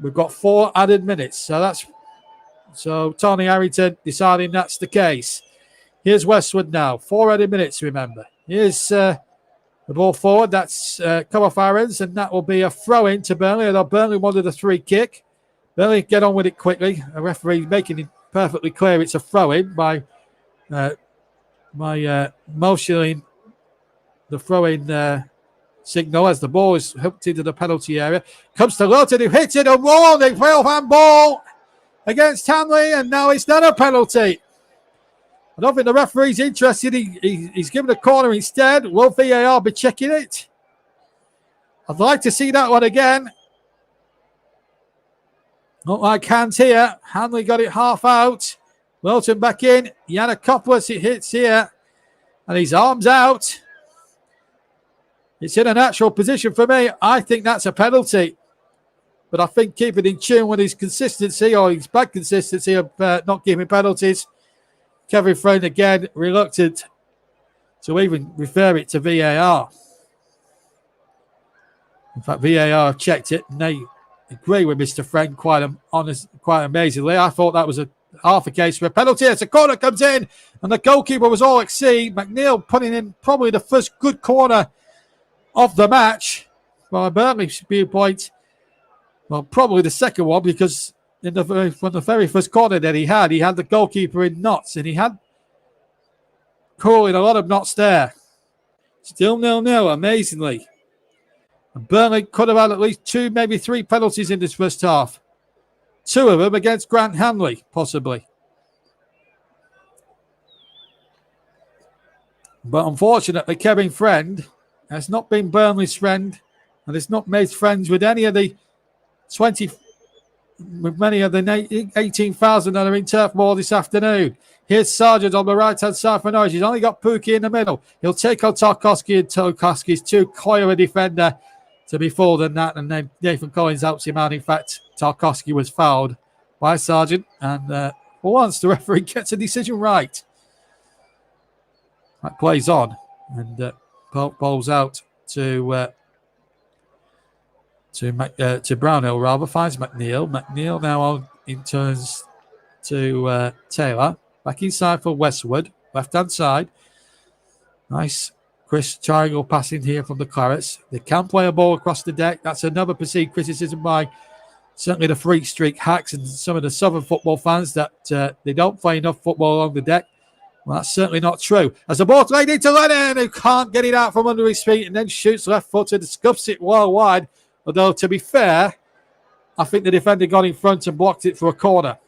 We've got 4 added minutes. So Tony Harrington deciding that's the case. Here's Westwood now. 4 added minutes, remember. Here's the ball forward. That's come off Aaron's, and that will be a throw-in to Burnley. Although Burnley wanted a free kick. Burnley get on with it quickly. A referee making it perfectly clear it's a throw-in by motioning the throw-in signal as the ball is hooked into the penalty area. Comes to Lowton, who hits it, a warning, hand ball against Hanley, and now it's not a penalty. I don't think the referee's interested. He's given a corner instead. Will VAR be checking it? I'd like to see that one again. Not like hands here. Hanley got it half out. Lowton back in. Yiannopoulos, it hits here. And his arms out. It's in a natural position for me. I think that's a penalty. But I think keeping in tune with his consistency or his bad consistency of not giving penalties. Kevin Friend again reluctant to even refer it to VAR. In fact, VAR have checked it and they agree with Mr. Friend quite amazingly. I thought that was half a case for a penalty. As a corner comes in and the goalkeeper was all at sea. McNeil putting in probably the first good corner of the match. from a Burnley viewpoint, well, probably the second one, because from the very first corner that he had the goalkeeper in knots, and he had calling a lot of knots there. Still 0-0, amazingly. And Burnley could have had at least 2, maybe 3 penalties in this first half. 2 of them against Grant Hanley, possibly. But unfortunately, Kevin Friend has not been Burnley's friend, and has not made friends with any of the many of the 18,000 that are in Turf Moor this afternoon. Here's Sargent on the right-hand side for Norwich. He's only got Pookie in the middle. He'll take on Tarkowski, and Tarkowski's too coy of a defender to be fooled than that. And then Nathan Collins helps him out. In fact, Tarkowski was fouled by Sargent. And for once, the referee gets a decision right. That plays on. And bowls out to Brownhill, rather. Finds McNeil. McNeil now in turns to Taylor. Back inside for Westwood. Left-hand side. Nice Chris triangle passing here from the Clarets. They can play a ball across the deck. That's another perceived criticism by certainly the Freak Streak hacks and some of the Southern football fans, that they don't play enough football along the deck. Well, that's certainly not true. As the ball's laid into Lennon, who can't get it out from under his feet, and then shoots left-footed, scuffs it well wide. Although, to be fair, I think the defender got in front and blocked it for a corner.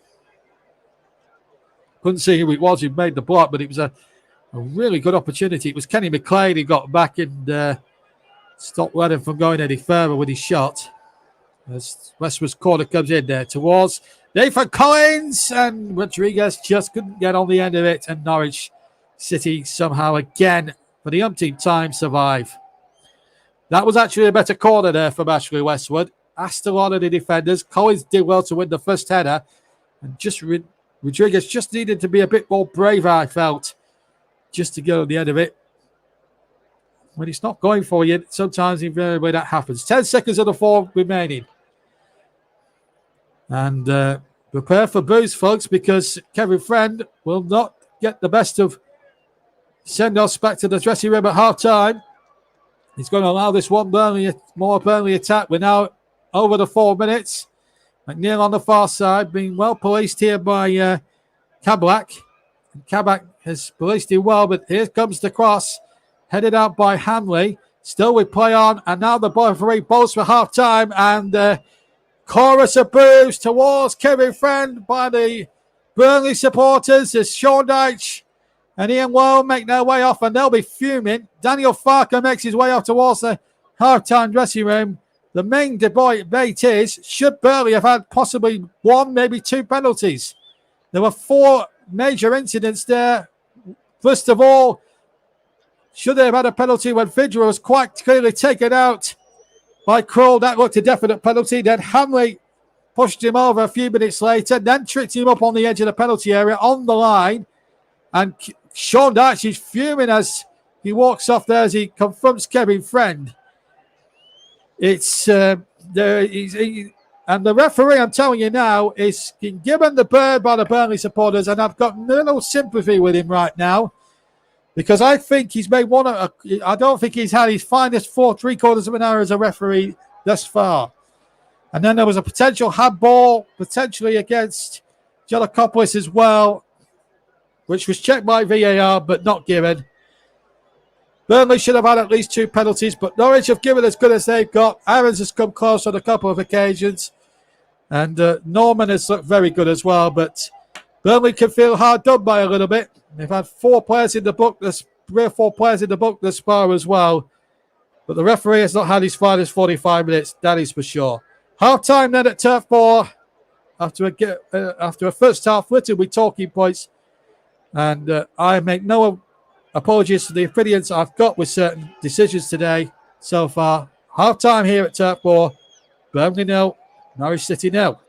Couldn't see who it was who made the block, but it was a really good opportunity. It was Kenny McLean who got back and stopped Lennon from going any further with his shot. As Westwood's corner comes in there towards Nathan Collins, and Rodriguez just couldn't get on the end of it, and Norwich City somehow again, for the umpteenth time, survive. That was actually a better corner there from Ashley Westwood. Asked a lot of the defenders. Collins did well to win the first header, and just Rodriguez just needed to be a bit more brave, I felt, just to get on the end of it. When it's not going for you, sometimes invariably that happens. 10 seconds of the 4 remaining. And prepare for booze, folks, because Kevin Friend will not get the best of send-offs back to the dressing room at half-time. He's going to allow this one more Burnley attack. We're now over the 4 minutes. McNeil on the far side, being well policed here by Kabak. Kabak has policed him well, but here comes the cross, headed out by Hanley. Still with play on, and now the referee bowls for half-time, and chorus of boos towards Kevin Friend by the Burnley supporters as Sean Dyche and Ian Lowe make their way off, and they'll be fuming. Daniel Farker makes his way off towards the half-time dressing room. The main debate is, should Burnley have had possibly 1, maybe 2 penalties? There were 4 major incidents there. First of all, should they have had a penalty when Fidra was quite clearly taken out by Kroll? That looked a definite penalty. Then Hanley pushed him over a few minutes later, then tricked him up on the edge of the penalty area on the line. And Sean Dyche is fuming as he walks off there as he confronts Kevin Friend. It's and the referee, I'm telling you now, is given the bird by the Burnley supporters, and I've got little sympathy with him right now, because I think he's made I don't think he's had his finest 3/4 of an hour as a referee thus far. And then there was a potential handball, potentially against Gelakopoulos as well, which was checked by VAR but not given. Burnley should have had at least 2 penalties, but Norwich have given as good as they've got. Aarons has come close on a couple of occasions, and Norman has looked very good as well, but Burnley can feel hard done by a little bit. They've had 4 players in the book, 3 or 4 players in the book thus far as well, but the referee has not had his finest 45 minutes, that is for sure. Half-time then at Turf Moor, after a first half littered with talking points, and I make no apologies for the opinions I've got with certain decisions today so far. Half-time here at Turf Moor. Burnley 0, Norwich City 0.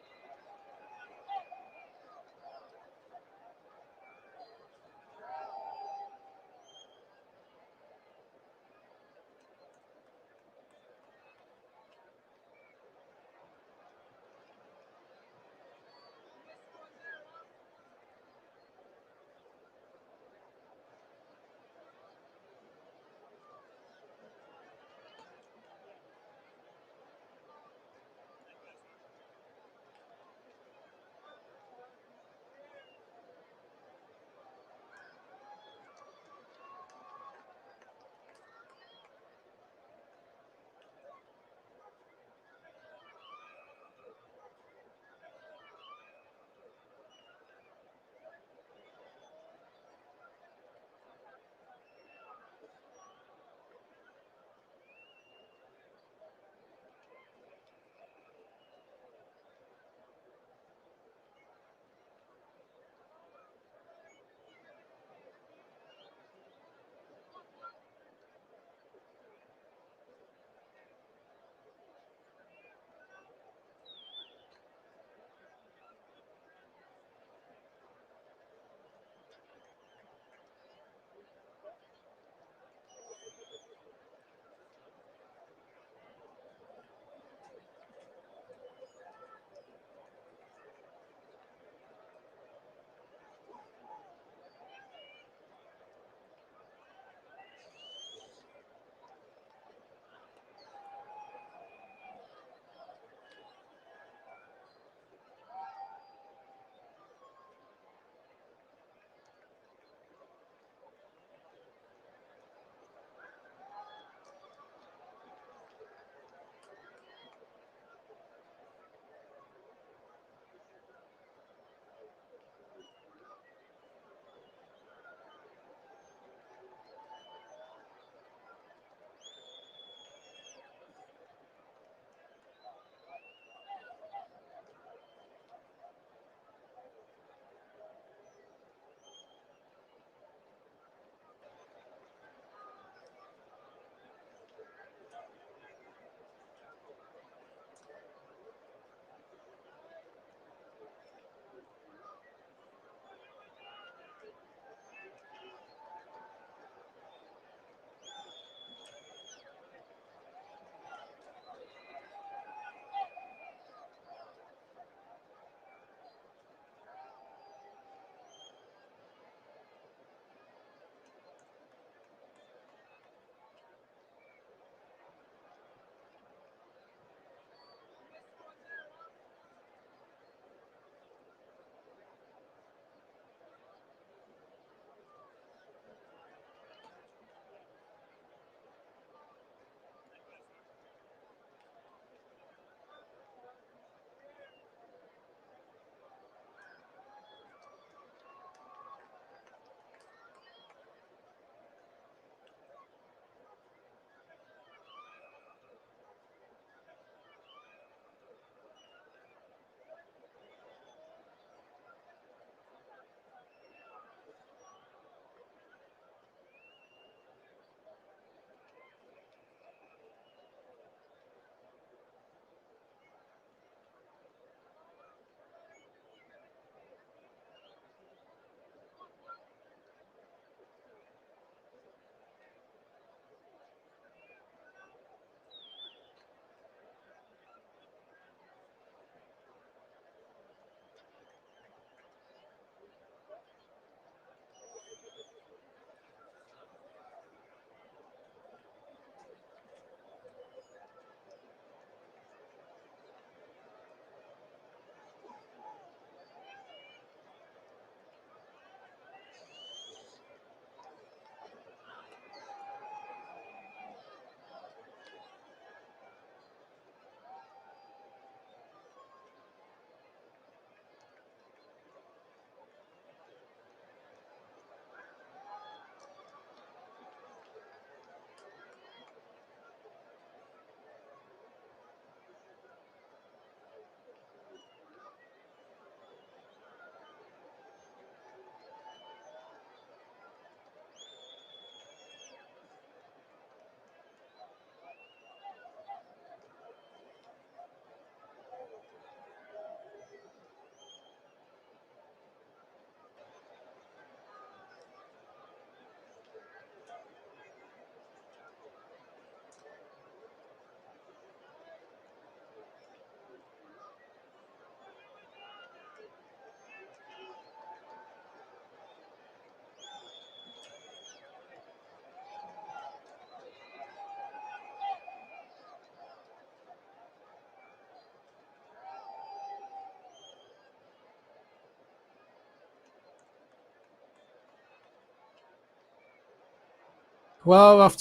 Well,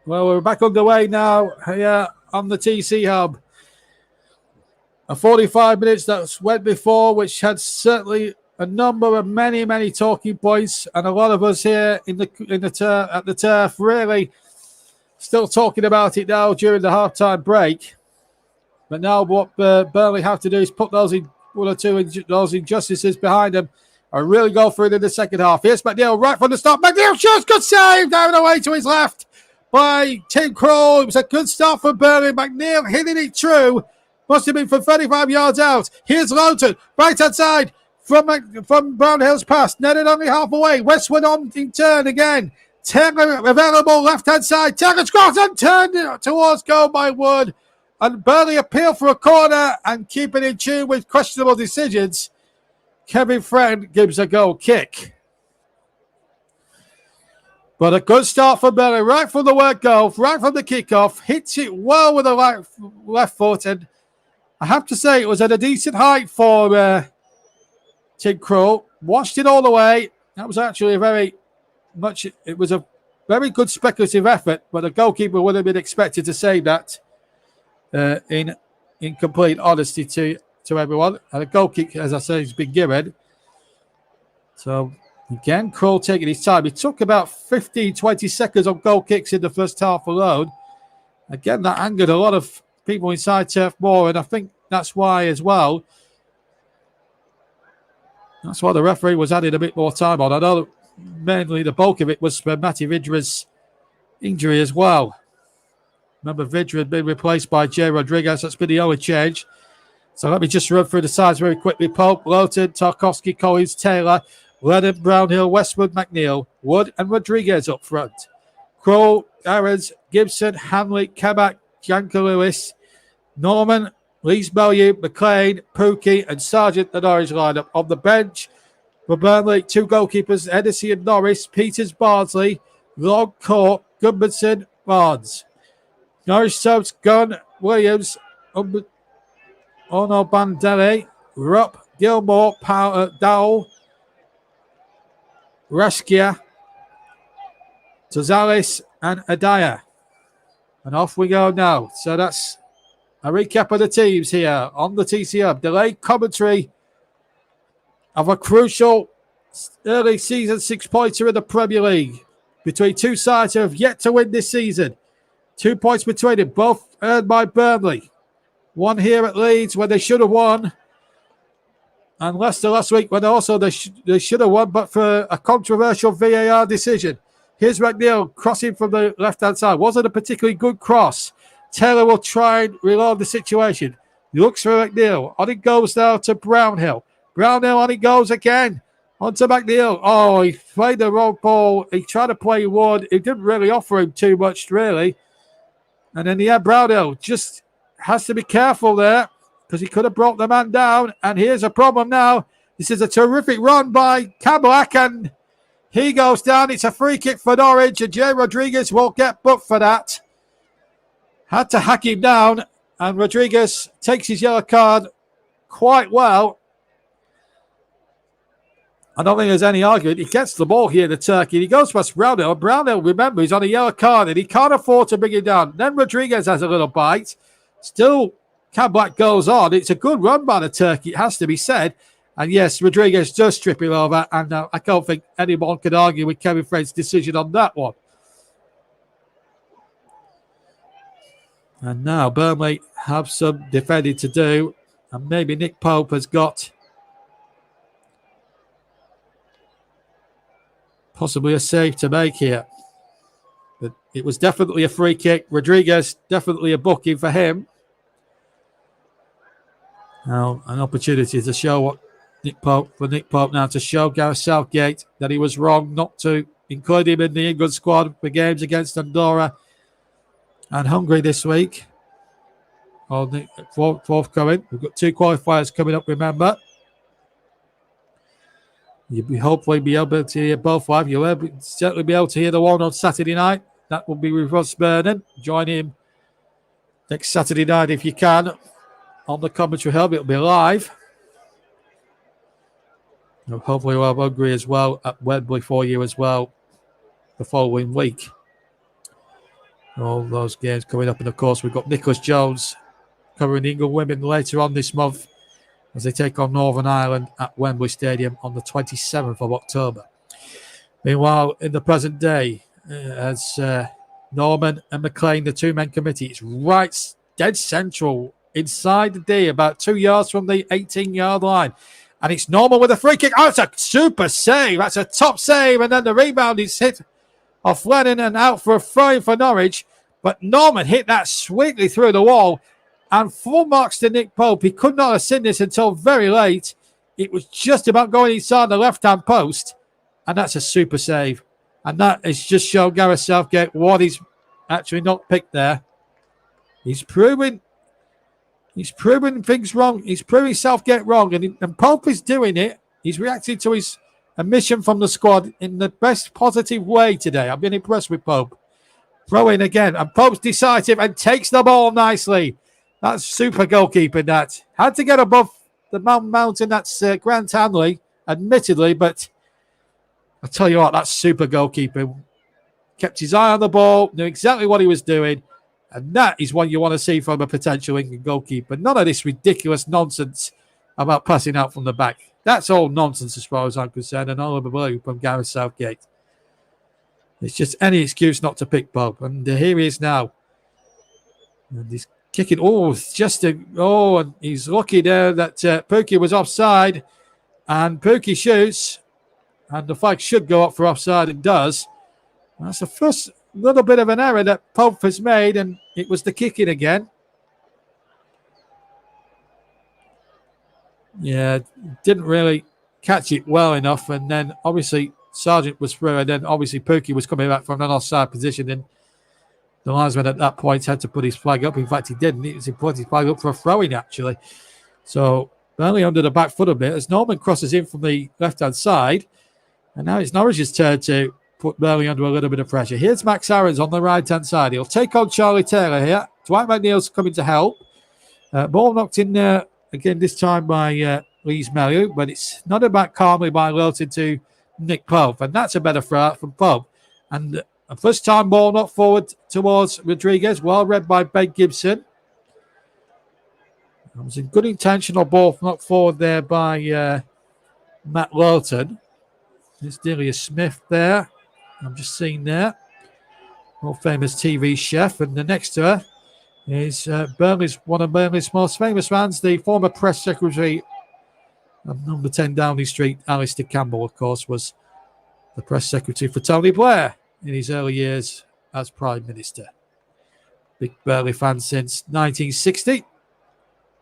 we're back underway now here on the TC Hub. A 45 minutes that went before, which had certainly a number of many talking points, and a lot of us here at the turf really still talking about it now during the halftime break. But now what Burnley have to do is put those those injustices behind them and really go for it in the second half. Here's McNeil right from the start. McNeil shoots, good save down the way to his left by Tim Krul. It was a good start for Burnley. McNeil hitting it true. Must have been from 35 yards out. Here's Lowton, right hand side from Brownhill's pass. Netted only half away. Westwood on in turn again. Taylor available left hand side. Taylor scores and turned towards goal by Wood. And Burnley appeal for a corner and keep it in tune with questionable decisions. Kevin Friend gives a goal kick. But a good start for Burnley, right from the word goal, right from the kickoff. Hits it well with the left foot. And I have to say, it was at a decent height for Tim Krul. Washed it all the way. That was actually it was a very good speculative effort, but the goalkeeper would have been expected to save that. In complete honesty to everyone. And a goal kick, as I say, has been given. So, again, Krul taking his time. He took about 15, 20 seconds on goal kicks in the first half alone. Again, that angered a lot of people inside Turf Moor, and I think that's why as well. That's why the referee was adding a bit more time on. I know mainly the bulk of it was for Matty Vidra's injury as well. Remember, Vidra had been replaced by Jay Rodriguez. That's been the only change. So let me just run through the sides very quickly. Pope, Lowton, Tarkovsky, Collins, Taylor, Lennon, Brownhill, Westwood, McNeil, Wood and Rodriguez up front. Krul, Aarons, Gibson, Hanley, Kabak, Janka Lewis, Norman, Lees Bellew, McLean, Pookie and Sargent, the Norwich lineup. On the bench for Burnley, two goalkeepers, Hennessy and Norris, Peters, Bardsley, Long, Court, Goodmanson, Barnes. Norwich subs, Gunn, Williams, Ono Bandele, Rupp, Gilmore, Dowell, Raskia, Tozales, and Adaya. And off we go now. So that's a recap of the teams here on the TC Hub. Delayed commentary of a crucial early season 6-pointer in the Premier League between two sides who have yet to win this season. 2 points between them, both earned by Burnley. One here at Leeds when they should have won. And Leicester last week when also they should have won, but for a controversial VAR decision. Here's McNeil crossing from the left-hand side. Wasn't a particularly good cross. Taylor will try and reload the situation. He looks for McNeil. On it goes now to Brownhill. Brownhill on it goes again. On to McNeil. Oh, he played the wrong ball. He tried to play Wood. It didn't really offer him too much, really. And then, Brownhill just has to be careful there because he could have brought the man down. And here's a problem now. This is a terrific run by Kabak, and he goes down. It's a free kick for Norwich, and Jay Rodriguez won't get booked for that. Had to hack him down, and Rodriguez takes his yellow card quite well. I don't think there's any argument. He gets the ball here, the Turkey. He goes past Brownhill. Brownhill, remember, he's on a yellow card and he can't afford to bring him down. Then Rodriguez has a little bite. Still, Kabak goes on. It's a good run by the Turkey, it has to be said. And yes, Rodriguez does trip him over. And I don't think anyone could argue with Kevin Friend's decision on that one. And now Burnley have some defending to do. And maybe Nick Pope has got possibly a save to make here. But it was definitely a free kick. Rodriguez, definitely a booking for him. Now, an opportunity to show what Nick Pope now to show Gareth Southgate that he was wrong not to include him in the England squad for games against Andorra and Hungary this week. Forthcoming. We've got 2 qualifiers coming up, remember. You'll hopefully be able to hear both live. You'll certainly be able to hear the one on Saturday night. That will be with Ross Burnham. Join him next Saturday night if you can on the commentary hub. It'll be live. And hopefully we'll have Hungary as well at Wembley for you as well the following week. All those games coming up. And, of course, we've got Nicholas Jones covering the England women later on this month as they take on Northern Ireland at Wembley Stadium on the 27th of October. Meanwhile, in the present day, as Norman and McLean, the two-man committee, it's right dead central inside the D, about 2 yards from the 18-yard line. And it's Norman with a free kick. Oh, it's a super save. That's a top save. And then the rebound is hit off Lennon and out for a throw for Norwich. But Norman hit that sweetly through the wall. And full marks to Nick Pope. He could not have seen this until very late. It was just about going inside the left-hand post. And that's a super save. And that has just shown Gareth Southgate what he's actually not picked there. He's proving things wrong. He's proving Southgate wrong. And Pope is doing it. He's reacting to his omission from the squad in the best positive way today. I've been impressed with Pope. Throw in again. And Pope's decisive and takes the ball nicely. That's super goalkeeping, that. Had to get above the mountain. That's Grant Hanley, admittedly. But I tell you what, that's super goalkeeping. Kept his eye on the ball. Knew exactly what he was doing. And that is what you want to see from a potential England goalkeeper. None of this ridiculous nonsense about passing out from the back. That's all nonsense as far as I'm concerned. And all of the blue from Gareth Southgate. It's just any excuse not to pick Pope. And here he is now. And he's kicking. And he's lucky there that Pookie was offside. And Pookie shoots. And the flag should go up for offside. It does. That's the first little bit of an error that Pope has made, and it was the kicking again. Yeah, didn't really catch it well enough, and then obviously Sargent was through, and then obviously Pookie was coming back from an offside position, and the linesman at that point had to put his flag up. In fact, he didn't. He put his flag up for a throw-in, actually. So Burnley under the back foot a bit as Norman crosses in from the left-hand side, and now it's Norwich's turn to put Burnley under a little bit of pressure. Here's Max Aarons on the right-hand side. He'll take on Charlie Taylor here. Dwight McNeil's coming to help. Ball knocked in there again this time by Lees Mellew, but it's not about calmly by Lilton to Nick Pope, and that's a better throw from Pope. And a first-time ball knocked forward towards Rodriguez, well read by Ben Gibson. It was a good intentional ball knocked forward there by Matt Lilton. There's Delia Smith there. I'm just seeing there. World famous TV chef. And the next to her is one of Burnley's most famous fans, the former press secretary of number 10 Downing Street, Alistair Campbell, of course, was the press secretary for Tony Blair in his early years as Prime Minister. Big Burnley fan since 1960.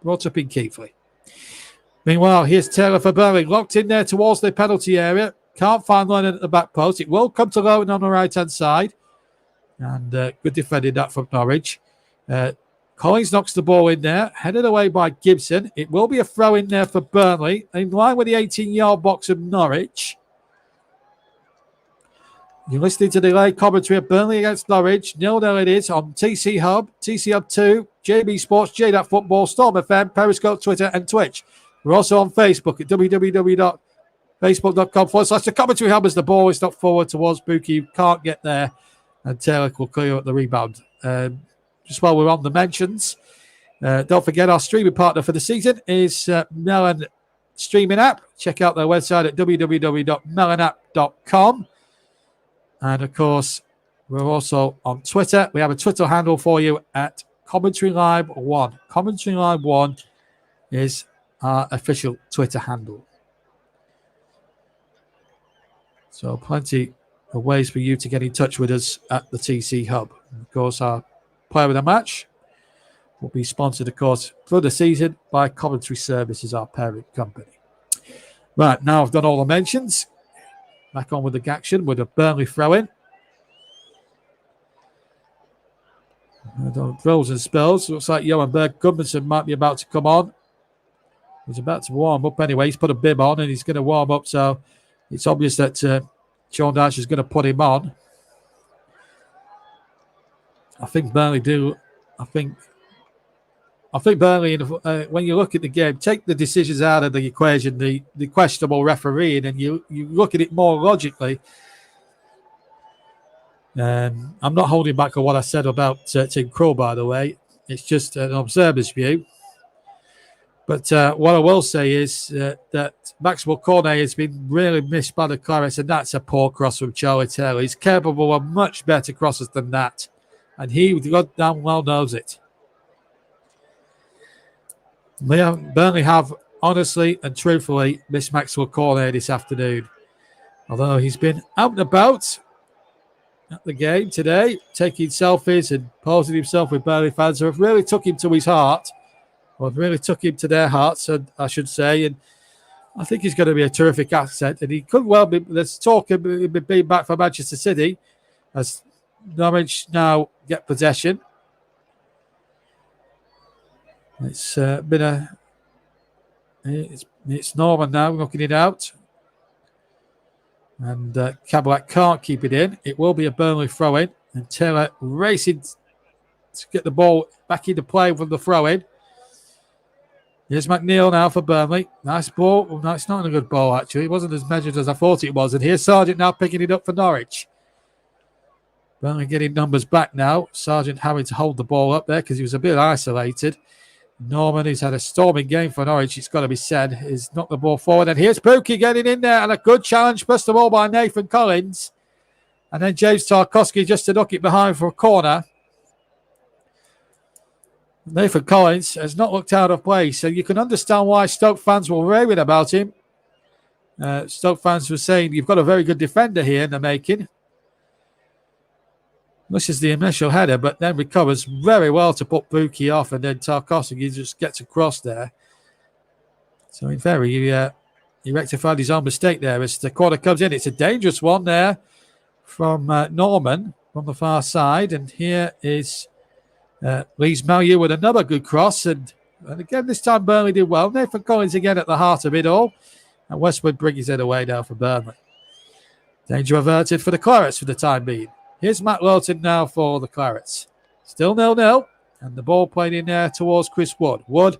Brought up in Keighley. Meanwhile, here's Taylor for Burnley. Locked in there towards the penalty area. Can't find Lennon at the back post. It will come to Lowton on the right-hand side. And good defending that from Norwich. Collins knocks the ball in there. Headed away by Gibson. It will be a throw in there for Burnley. In line with the 18-yard box of Norwich. You're listening to the live commentary of Burnley against Norwich. 0-0 it is on TC Hub, TC Hub 2, JB Sports, JDAT Football, Storm FM, Periscope, Twitter and Twitch. We're also on Facebook at www.facebook.com/the commentary hub as the ball is knocked forward towards Buki. Can't get there. And Taylor will clear up the rebound. Just while we're on the mentions, don't forget our streaming partner for the season is Melon Streaming App. Check out their website at www.melonapp.com. And, of course, we're also on Twitter. We have a Twitter handle for you at Commentary Live 1. Commentary Live 1 is our official Twitter handle. So plenty of ways for you to get in touch with us at the TC Hub. And of course, our player of the match will be sponsored, of course, for the season by Commentary Services, our parent company. Right, now I've done all the mentions. Back on with the action with a Burnley throw-in. Drills and spells. Looks like Johan Berg Gudmundsson might be about to come on. He's about to warm up anyway. He's put a bib on and he's going to warm up. So it's obvious that Sean Dyche is going to put him on. I think Burnley do. I think Burnley, when you look at the game, take the decisions out of the equation, the questionable refereeing, and you look at it more logically. I'm not holding back on what I said about Tim Krul, by the way. It's just an observer's view. But what I will say is that Maxwell Cornet has been really missed by the Clarets, and that's a poor cross from Charlie Taylor. He's capable of much better crosses than that, and he goddamn well knows it. Burnley have honestly and truthfully missed Maxwell Cornet this afternoon. Although he's been out and about at the game today, taking selfies and posing himself with Burnley fans who have really took him to his heart. Well, really took him to their hearts, I should say. And I think he's going to be a terrific asset. And he could well be, there's talk of him being back for Manchester City as Norwich now get possession. It's been it's Norman now knocking it out. And Kabak can't keep it in. It will be a Burnley throw-in. And Taylor racing to get the ball back into play from the throw-in. Here's McNeil now for Burnley. Nice ball. Well, no, it's not a good ball, actually. It wasn't as measured as I thought it was. And here's Sargent now picking it up for Norwich. Burnley getting numbers back now. Sargent having to hold the ball up there because he was a bit isolated. Norman, who's had a storming game for Norwich, it's got to be said, has knocked the ball forward. And here's Pookie getting in there. And a good challenge, first of all, by Nathan Collins. And then James Tarkowski just to knock it behind for a corner. Nathan Collins has not looked out of place, so you can understand why Stoke fans were raving about him. Stoke fans were saying, you've got a very good defender here in the making. This is the initial header, but then recovers very well to put Pookie off, and then Tarkowski just gets across there. So in theory, he rectified his own mistake there as the corner comes in. It's a dangerous one there from Norman from the far side, and here is Lees Mallieu with another good cross, and again this time Burnley did well. Nathan Collins again at the heart of it all, and Westwood brings it away now for Burnley. Danger averted for the Clarets for the time being. Here's Matt Lowton now for the Clarets. Still 0-0, and the ball played in there towards Chris Wood. Wood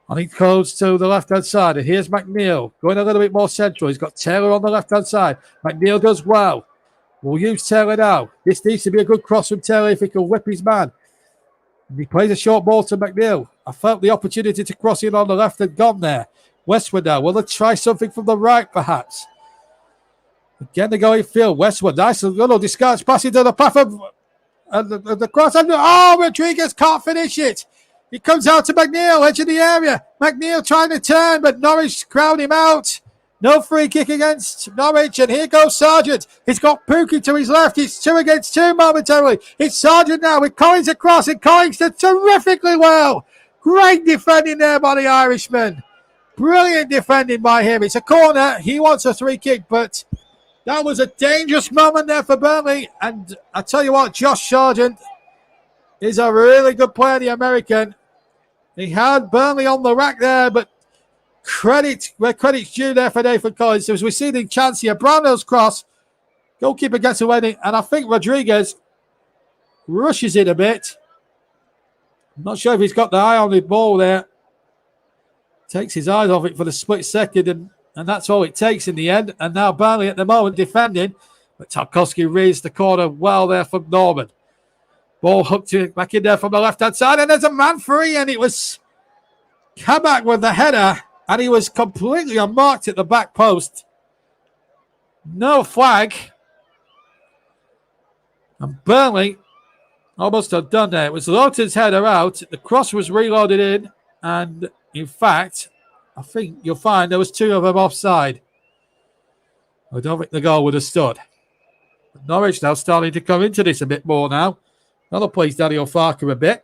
on his close to the left-hand side, and here's McNeil going a little bit more central. He's got Taylor on the left-hand side. McNeil does well. We'll use Taylor now. This needs to be a good cross from Taylor if he can whip his man. And he plays a short ball to McNeil. I felt the opportunity to cross in on the left had gone there. Westwood now. Will they try something from the right, perhaps? Again, they go in field. Westwood, nice little disguise pass into the path of the cross. Rodriguez can't finish it. He comes out to McNeil, edge of the area. McNeil trying to turn, but Norwich crowd him out. No free kick against Norwich, and here goes Sargent. He's got Pookie to his left. It's 2 against 2 momentarily. It's Sargent now with Collins across, and Collins did terrifically well. Great defending there by the Irishman. Brilliant defending by him. It's a corner. He wants a free kick, but that was a dangerous moment there for Burnley. And I tell you what, Josh Sargent is a really good player, the American. He had Burnley on the rack there, but credit where credit's due there for Nathan Collins. So as we see the chance here, Brownell's cross, goalkeeper gets away, and I think Rodriguez rushes it a bit. I'm not sure if he's got the eye on the ball there. Takes his eyes off it for the split second, and that's all it takes in the end. And now Burnley at the moment defending, but Tarkowski raised the corner well there from Norman. Ball hooked back in there from the left-hand side, and there's a man free, and it was Kabak with the header, and he was completely unmarked at the back post. No flag. And Burnley almost done there. It was Lowton's header out. The cross was reloaded in, and in fact, I think you'll find there was 2 of them offside. I don't think the goal would have stood. But Norwich now starting to come into this a bit more now. Another plays Daniel Farker a bit.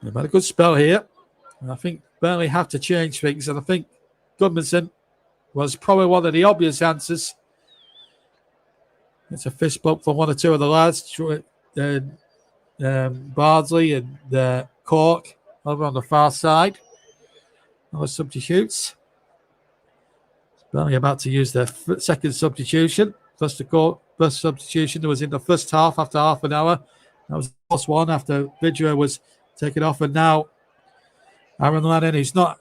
They've had a good spell here. And I think Burnley have to change things. And I think Goodmanson was probably one of the obvious answers. It's a fist bump from 1 or 2 of the lads. Bardsley and Cork over on the far side. Other substitutes. Burnley about to use their second substitution. First substitution was in the first half after half an hour. That was the last one after Vidra was taken off. And now Aaron Lennon, who's not,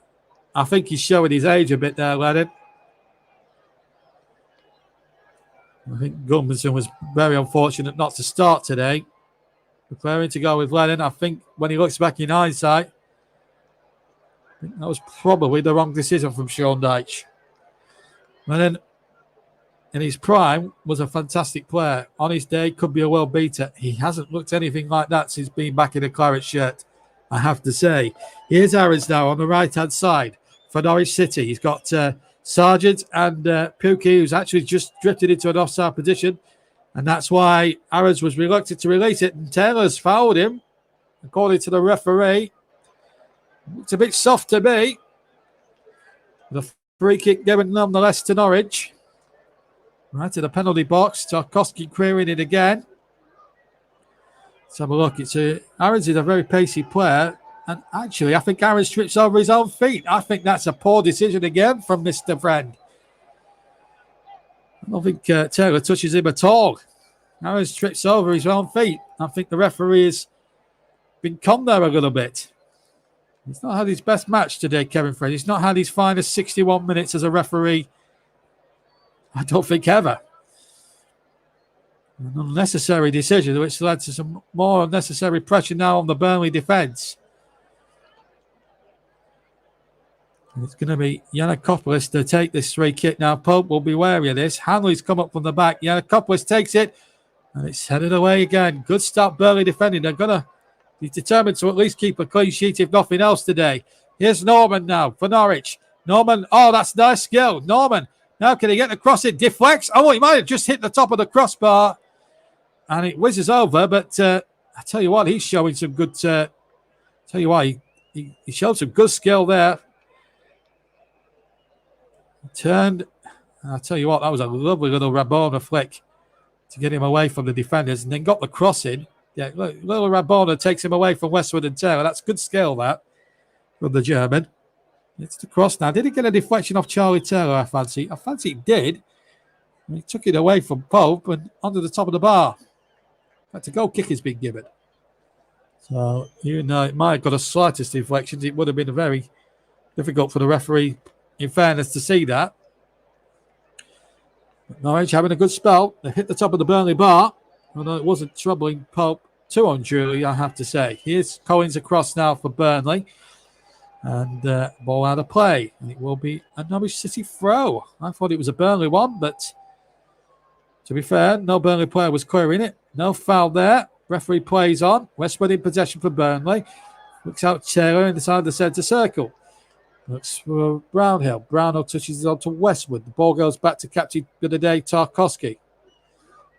I think he's showing his age a bit there, Lennon. I think Gudmundsson was very unfortunate not to start today. Preparing to go with Lennon. I think when he looks back in hindsight, I think that was probably the wrong decision from Sean Dyche. Lennon, in his prime, was a fantastic player. On his day, could be a world beater. He hasn't looked anything like that since being back in a claret shirt, I have to say. Here's Aaron's now on the right-hand side for Norwich City. He's got Sargent and Pukki, who's actually just drifted into an offside position. And that's why Aaron's was reluctant to release it. And Taylor's fouled him, according to the referee. It's a bit soft to me. The free kick given nonetheless to Norwich. Right to the penalty box. Tarkowski querying it again. Let's have a look. Aaron's is a very pacey player. And actually, I think Aaron trips over his own feet. I think that's a poor decision again from Mr. Friend. I don't think Taylor touches him at all. Aaron trips over his own feet. I think the referee has been conned there a little bit. He's not had his best match today, Kevin Friend. He's not had his finest 61 minutes as a referee, I don't think, ever. An unnecessary decision, which led to some more unnecessary pressure now on the Burnley defence. It's going to be Yiannakopoulos to take this free kick now. Pope will be wary of this. Hanley's come up from the back. Yiannakopoulos takes it, and it's headed away again. Good start, Burnley defending. They're going to be determined to at least keep a clean sheet, if nothing else, today. Here's Norman now for Norwich. Norman, oh, that's nice skill. Norman, now can he get across it? Deflects. Oh, he might have just hit the top of the crossbar, and it whizzes over. But I tell you what, he's showing some good. Tell you what, he showed some good skill there. Turned. I'll tell you what, that was a lovely little Rabona flick to get him away from the defenders, and then got the crossing. Yeah, little Rabona takes him away from Westwood and Taylor. That's good skill, that, from the German. It's the cross now. Did he get a deflection off Charlie Taylor, I fancy? I fancy he did. He took it away from Pope and onto the top of the bar. In fact, a goal kick has been given. So, even though it might have got a slightest deflection, it would have been very difficult for the referee, in fairness, to see that. But Norwich having a good spell. They hit the top of the Burnley bar, although it wasn't troubling Pope too unduly, I have to say. Here's Collins across now for Burnley. And ball out of play. And it will be a Norwich City throw. I thought it was a Burnley one, but to be fair, no Burnley player was clearing it. No foul there. Referee plays on. Westwood in possession for Burnley. Looks out Taylor inside the centre circle. Looks for Brownhill. Brownhill touches it on to Westwood. The ball goes back to captain of the day, Tarkowski.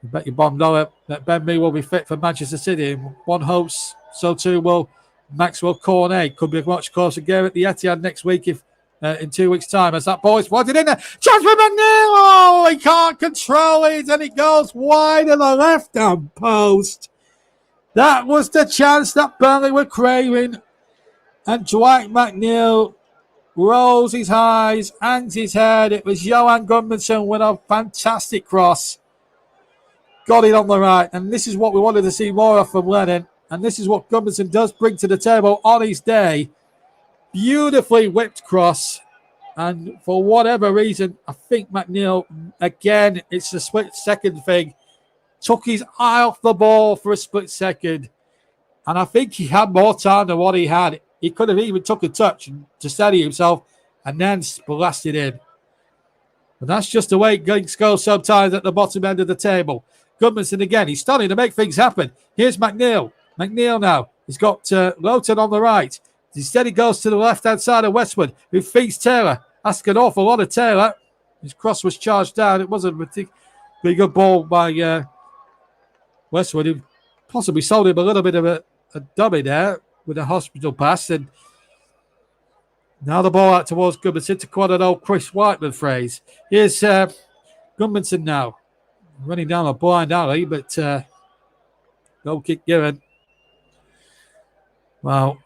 You bet your bomb dollar that Ben Mee will be fit for Manchester City. One hopes so too will Maxwell Cornet. Could be a much closer game at the Etihad next week if in 2 weeks' time, as that ball is wanted in there. Chance for McNeil! Oh, he can't control it, and it goes wide of the left-hand post. That was the chance that Burnley were craving. And Dwight McNeil rolls his eyes, hangs his head. It was Johan Gudmundsson with a fantastic cross. Got it on the right, and this is what we wanted to see more of from Lennon. And this is what Gudmundsson does bring to the table on his day. Beautifully whipped cross. And for whatever reason, I think McNeil, again, it's a split-second thing, took his eye off the ball for a split second. And I think he had more time than what he had. He could have even took a touch to steady himself and then blasted in. But that's just the way things go sometimes at the bottom end of the table. Gudmundsson again. He's starting to make things happen. Here's McNeil. McNeil now. He's got Lowton on the right. Instead, he goes to the left-hand side of Westwood, who feeds Taylor. That's an awful lot of Taylor. His cross was charged down. It wasn't a particularly good ball by Westwood, who possibly sold him a little bit of a dummy there with a hospital pass. And now the ball out towards Gudmundsson to quote an old Chris Whiteman phrase. Here's Gudmundsson now, running down a blind alley, but goal kick given. Well,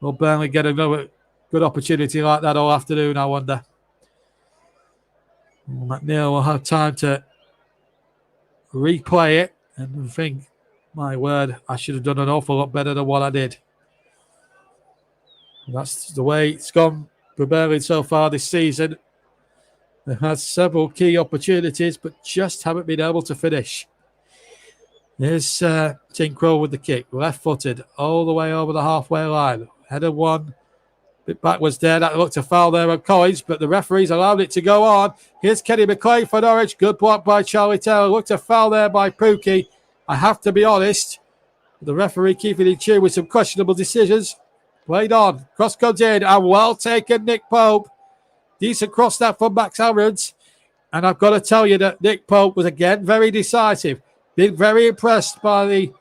will Burnley get another good opportunity like that all afternoon, I wonder? McNeil will have time to replay it and think, my word, I should have done an awful lot better than what I did. That's the way it's gone for Burnley so far this season. They've had several key opportunities, but just haven't been able to finish. Here's Tinkrow with the kick, left-footed, all the way over the halfway line. Header one, bit backwards there. That looked a foul there on Collins, but the referees allowed it to go on. Here's Kenny McLean for Norwich. Good block by Charlie Taylor. Looked a foul there by Pookie. I have to be honest, the referee keeping in tune with some questionable decisions. Played on. Cross comes in, and well taken, Nick Pope. Decent cross that from Max Aaron's. And I've got to tell you that Nick Pope was again very decisive. Been very impressed by the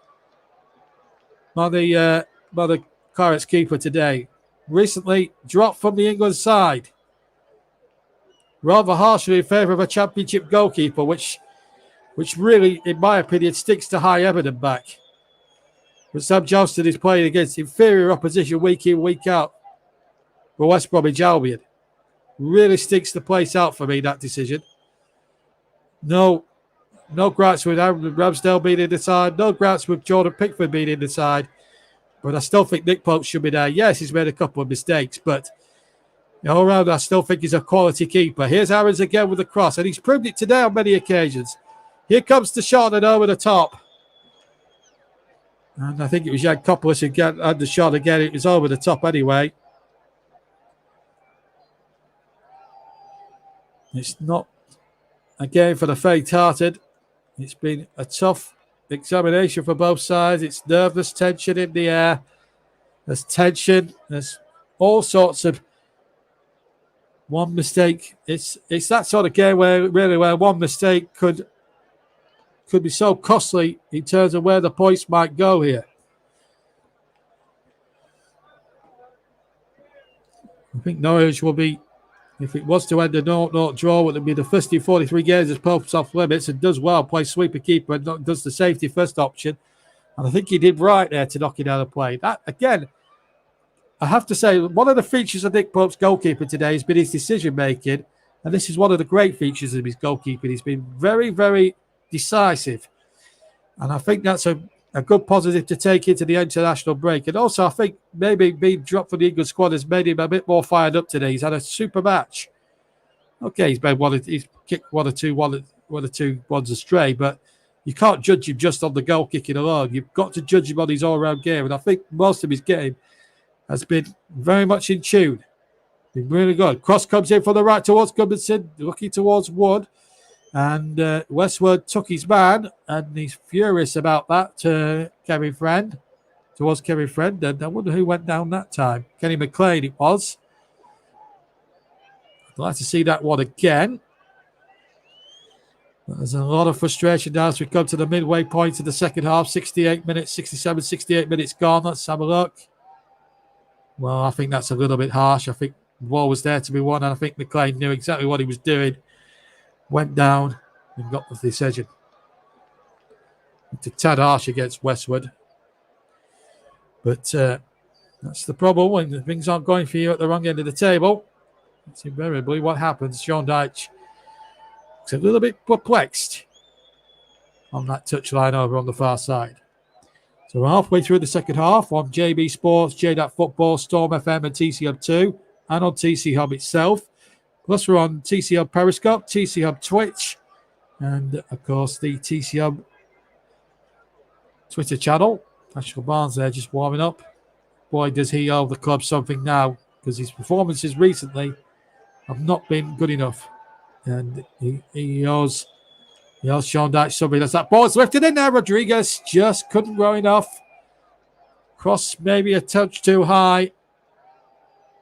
Pirates keeper today. Recently dropped from the England side. Rather harshly in favour of a championship goalkeeper, which really, in my opinion, sticks to High Everton back. But Sam Johnston is playing against inferior opposition week in, week out for West Bromwich Albion. Really sticks the place out for me, that decision. No gripes with Aaron Ramsdale being in the side. No gripes with Jordan Pickford being in the side. But I still think Nick Pope should be there. Yes, he's made a couple of mistakes, but all around I still think he's a quality keeper. Here's Aaron's again with the cross, and he's proved it today on many occasions. Here comes the shot and over the top. And I think it was Jan Koppelis who had the shot again. It was over the top anyway. It's not a game for the faint-hearted. It's been a tough examination for both sides. It's nervous tension in the air. There's tension. There's all sorts of one mistake. It's that sort of game where one mistake could be so costly in terms of where the points might go here. I think Norwich will be, if it was to end a 0-0 draw, it would be the first in 43 games as Pope's off limits and does well, plays sweeper keeper and does the safety first option. And I think he did right there to knock it out of play. That, again, I have to say, one of the features of Nick Pope's goalkeeping today has been his decision-making. And this is one of the great features of his goalkeeping. He's been very, very decisive. And I think that's a good positive to take into the international break. And also, I think maybe being dropped from the England squad has made him a bit more fired up today. He's had a super match. Okay, he's kicked one or two ones astray, but you can't judge him just on the goal kicking alone. You've got to judge him on his all-round game. And I think most of his game has been very much in tune. Been really good. Cross comes in from the right towards Gudmundsson, looking towards Wood. And Westwood took his man, and he's furious about that towards Kevin Friend. And I wonder who went down that time. Kenny McLean it was. I'd like to see that one again. But there's a lot of frustration now as we come to the midway point of the second half. 68 minutes gone. Let's have a look. Well, I think that's a little bit harsh. I think the ball was there to be won, and I think McLean knew exactly what he was doing. Went down and got the decision. It's a tad harsh against Westwood. But that's the problem when things aren't going for you at the wrong end of the table. That's invariably what happens. Sean Dyche is a little bit perplexed on that touchline over on the far side. So we're halfway through the second half on JB Sports, JDAT Football, Storm FM and TC Hub 2, and on TC Hub itself. Plus, we're on TC Hub Periscope, TC Hub Twitch, and, of course, the TC Hub Twitter channel. Ashwell Barnes there just warming up. Boy, does he owe the club something now, because his performances recently have not been good enough. And he owes Sean Dyche something. As that ball's lifted in there, Rodriguez just couldn't grow enough. Cross maybe a touch too high,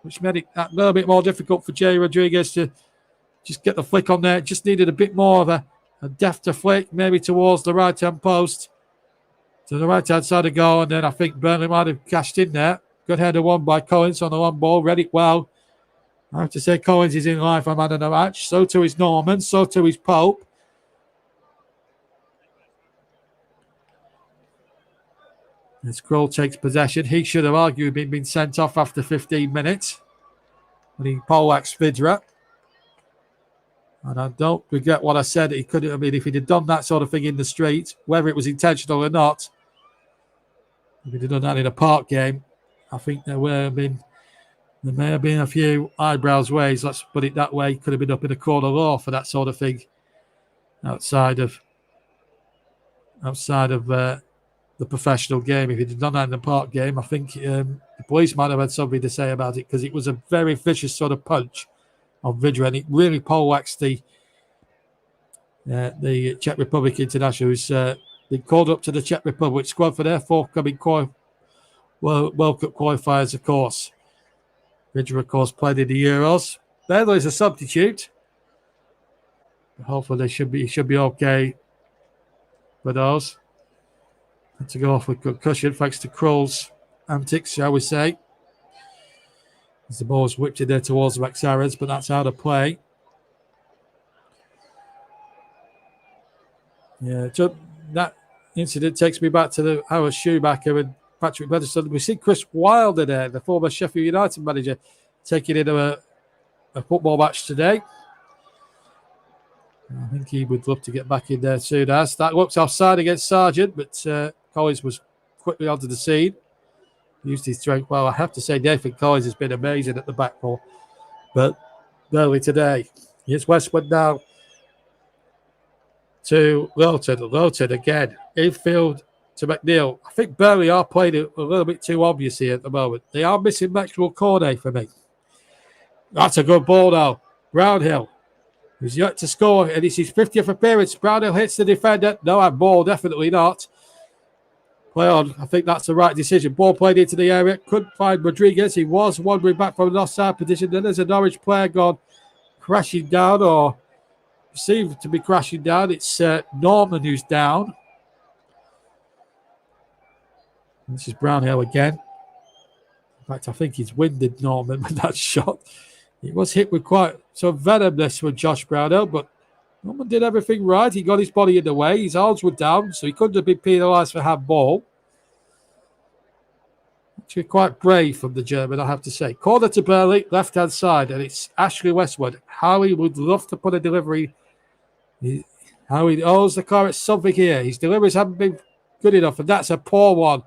which made it a little bit more difficult for Jay Rodriguez to just get the flick on there. Just needed a bit more of a defter flick, maybe towards the right-hand post, to the right-hand side of goal, and then I think Burnley might have cashed in there. Good header won by Collins on the long ball, read it well. I have to say Collins is in line for man of the match. So too is Norman, so too is Pope. As Kroll takes possession, he should have arguably been sent off after 15 minutes when he poleaxed Vidra. And I don't regret what I said. He could have been, if he'd have done that sort of thing in the street, whether it was intentional or not, if he'd have done that in a park game, I think there would have been There may have been a few eyebrows raised, let's put it that way. Could have been up in a court of law for that sort of thing outside of the professional game. If he'd done that in the park game, I think the police might have had something to say about it, because it was a very vicious sort of punch on Vidra, and it really poleaxed the Czech Republic international, who's been called up to the Czech Republic squad for their forthcoming World Cup qualifiers, of course. Vidra, of course, played in the Euros. Burnley is a substitute. Hopefully, they should be okay for those. Had to go off with concussion thanks to Kroll's antics, shall we say. As the ball was whipped in there towards Max Aarons, but that's out of play. Yeah, so that incident takes me back to the Howard Schumacher and Patrick Bedison. We see Chris Wilder there, the former Sheffield United manager, taking into a football match today. I think he would love to get back in there soon as. That looks offside against Sargent, but Collins was quickly onto the scene. Used his strength well. I have to say, Nathan Collins has been amazing at the back four. But Burnley today. Here's Westwood now to Lowton. Lowton again. Infield to McNeil. I think Burnley are playing it a little bit too obvious here at the moment. They are missing Maxwell Cornet for me. That's a good ball now. Brownhill, who's yet to score, and it's his 50th appearance. Brownhill hits the defender. No, that ball, definitely not. Play on. I think that's the right decision. Ball played into the area. Couldn't find Rodriguez. He was wandering back from an offside position. Then there's a Norwich player gone crashing down, or seemed to be crashing down. It's Norman who's down. This is Brownhill again. In fact, I think he's winded Norman with that shot. He was hit with quite some venomness from Josh Brownhill, but Norman did everything right. He got his body in the way. His arms were down, so he couldn't have been penalised for handball. Actually, quite brave from the German, I have to say. Corner to Burnley, left-hand side, and it's Ashley Westwood. Howie would love to put a delivery. Howie owes the car at something here. His deliveries haven't been good enough, and that's a poor one.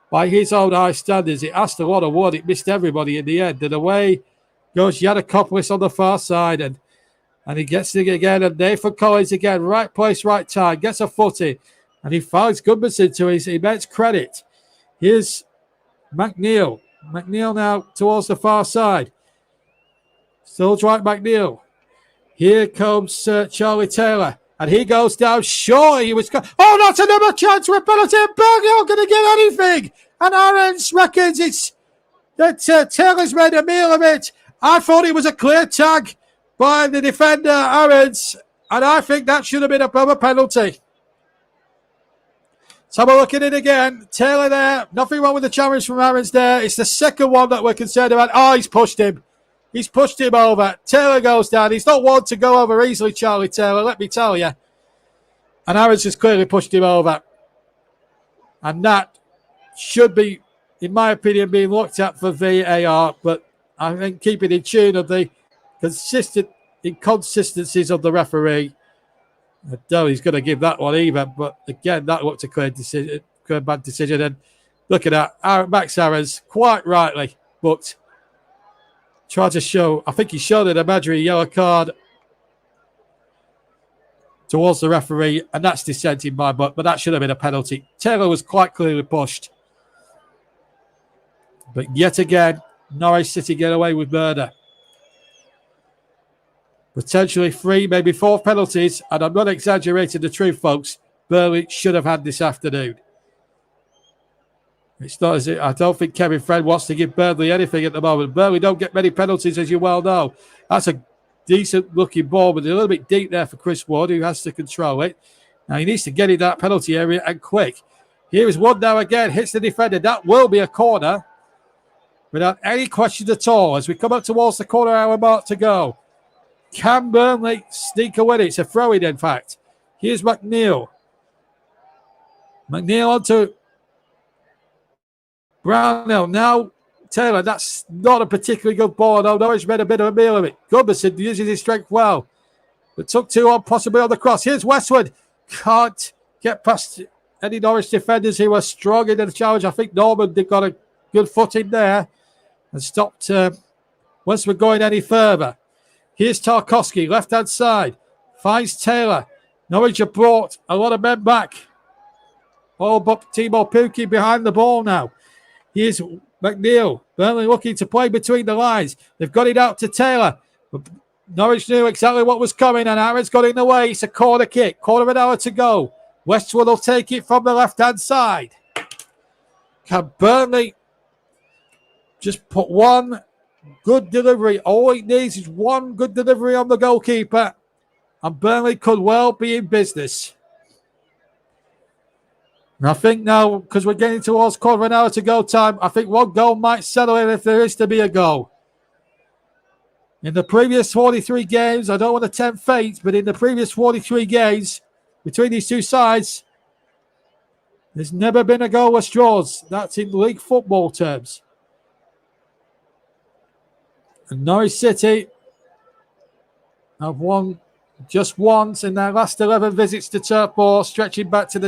By his own high standards, it asked a lot of wood. It missed everybody in the end. And away goes Yanakopoulos on the far side, and he gets it again. And Nathan Collins again, right place, right time, gets a footing, and he finds Goodmanson to his immense credit. Here's McNeil. McNeil now towards the far side. Still right, McNeil. Here comes Charlie Taylor, and he goes down. Sure, he was. Oh, that's another chance for a penalty. Burnley aren't going to get anything. And Aarons reckons it's that Taylor's made a meal of it. I thought it was a clear tag by the defender, Aarons, and I think that should have been a proper penalty. So we're looking at it again. Taylor there. Nothing wrong with the challenge from Aarons there. It's the second one that we're concerned about. Oh, he's pushed him. He's pushed him over. Taylor goes down. He's not one to go over easily, Charlie Taylor, let me tell you. And Aarons has clearly pushed him over. And that should be, in my opinion, being looked at for VAR. But I think keeping in tune of the consistent inconsistencies of the referee. I don't know he's going to give that one either. But again, that looked a clear bad decision. And look at that. Max Aarons, quite rightly, but tried to show, I think he showed an imaginary yellow card towards the referee, and that's dissent in my book, but that should have been a penalty. Taylor was quite clearly pushed. But yet again, Norwich City get away with murder. Potentially 3, maybe 4 penalties, and I'm not exaggerating the truth, folks. Burnley should have had this afternoon. It's not as if, I don't think Kevin Friend wants to give Burnley anything at the moment. Burnley don't get many penalties, as you well know. That's a decent-looking ball, but a little bit deep there for Chris Ward, who has to control it. Now, he needs to get in that penalty area and quick. Here is Wood now again, hits the defender. That will be a corner without any question at all. As we come up towards the corner hour mark to go. Can Burnley sneak a win? It's a throw-in, in fact. Here's McNeil. McNeil onto Brownhill. Now, Taylor, that's not a particularly good ball. No, Norwich made a bit of a meal of it. Goodmanson uses his strength well, but took 2 on, possibly on the cross. Here's Westwood. Can't get past any Norwich defenders who were strong in the challenge. I think Norman got a good foot in there and stopped Westwood going any further. Here's Tarkowski, left-hand side. Finds Taylor. Norwich have brought a lot of men back. All but Timo Pukki behind the ball now. Here's McNeil. Burnley looking to play between the lines. They've got it out to Taylor. But Norwich knew exactly what was coming, and Aaron's got in the way. It's a corner kick. Quarter of an hour to go. Westwood will take it from the left-hand side. Can Burnley just put one good delivery? All it needs is one good delivery on the goalkeeper, and Burnley could well be in business. And I think now, because we're getting towards quarter of an hour to go time, I think one goal might settle it if there is to be a goal. In the previous 43 games, I don't want to tempt fate, but in the previous 43 games between these two sides, there's never been a goalless draws. That's in league football terms. And Norwich City have won just once in their last 11 visits to Turf Moor, stretching back to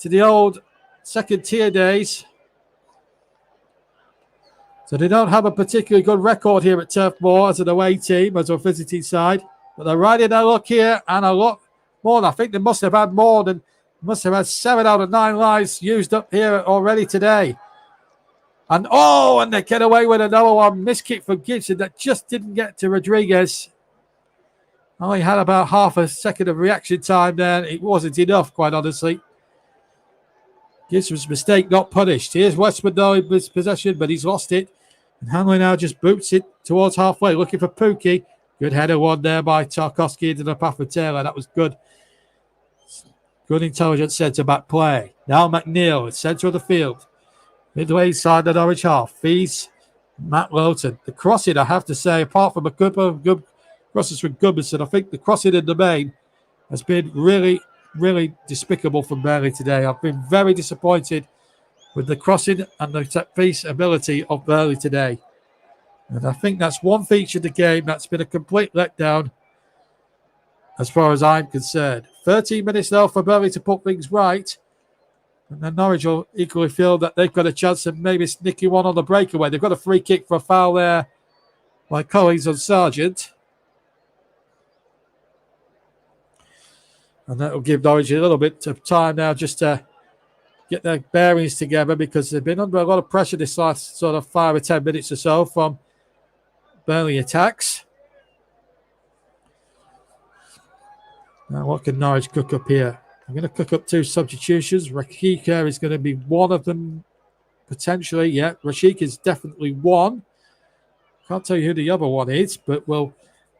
the old second tier days. So they don't have a particularly good record here at Turf Moor as an away team, as a visiting side. But they're riding their luck here, and a lot more. I think they must have had 7 out of 9 lives used up here already today. And they get away with another one. Missed kick from Gibson that just didn't get to Rodriguez. Only had about half a second of reaction time there. It wasn't enough, quite honestly. Gibson's mistake not punished. Here's Westwood now in his possession, but he's lost it. And Hanley now just boots it towards halfway, looking for Pukki. Good header one there by Tarkowski into the path of Taylor. That was good. Good intelligent centre-back play. Now McNeil, centre of the field. Midway inside the Norwich half. Fees Matt Lowton. The crossing, I have to say, apart from a good crosses from Goodmanson, I think the crossing in the main has been really, really despicable from Burnley today. I've been very disappointed with the crossing and the set piece ability of Burnley today. And I think that's one feature of the game that's been a complete letdown as far as I'm concerned. 13 minutes now for Burnley to put things right. And then Norwich will equally feel that they've got a chance of maybe sneaking one on the breakaway. They've got a free kick for a foul there by Collins on Sargent. And that will give Norwich a little bit of time now just to get their bearings together, because they've been under a lot of pressure this last sort of 5 or 10 minutes or so from Burnley attacks. Now, what can Norwich cook up here? I'm going to cook up 2 substitutions. Rakika is going to be one of them, potentially. Yeah, Rashik is definitely one. Can't tell you who the other one is, but we'll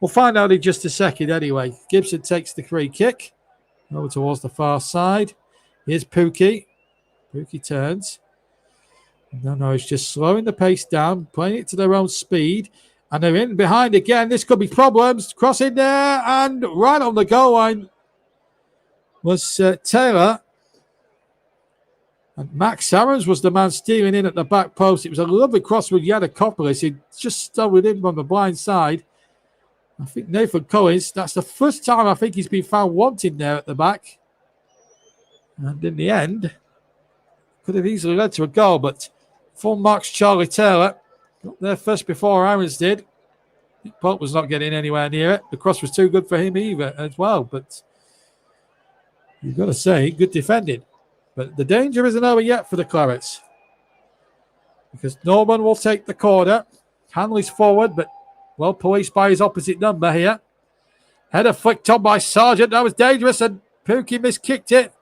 find out in just a second anyway. Gibson takes the free kick over towards the far side. Here's Pukki. Pukki turns. No, he's just slowing the pace down, playing it to their own speed. And they're in behind again. This could be problems. Crossing there, and right on the goal line was Taylor. And Max Aarons was the man stealing in at the back post. It was a lovely cross with Yiannopoulos. He just stood with him on the blind side. I think Nathan Collins, that's the first time I think he's been found wanting there at the back. And in the end, could have easily led to a goal, but full marks Charlie Taylor got there first before Aarons did. Pope was not getting anywhere near it. The cross was too good for him either as well, but you've got to say, good defending. But the danger isn't over yet for the Clarets, because Norman will take the corner. Hanley's forward, but well policed by his opposite number here. Header flicked on by Sargent. That was dangerous, and Pukki miskicked it.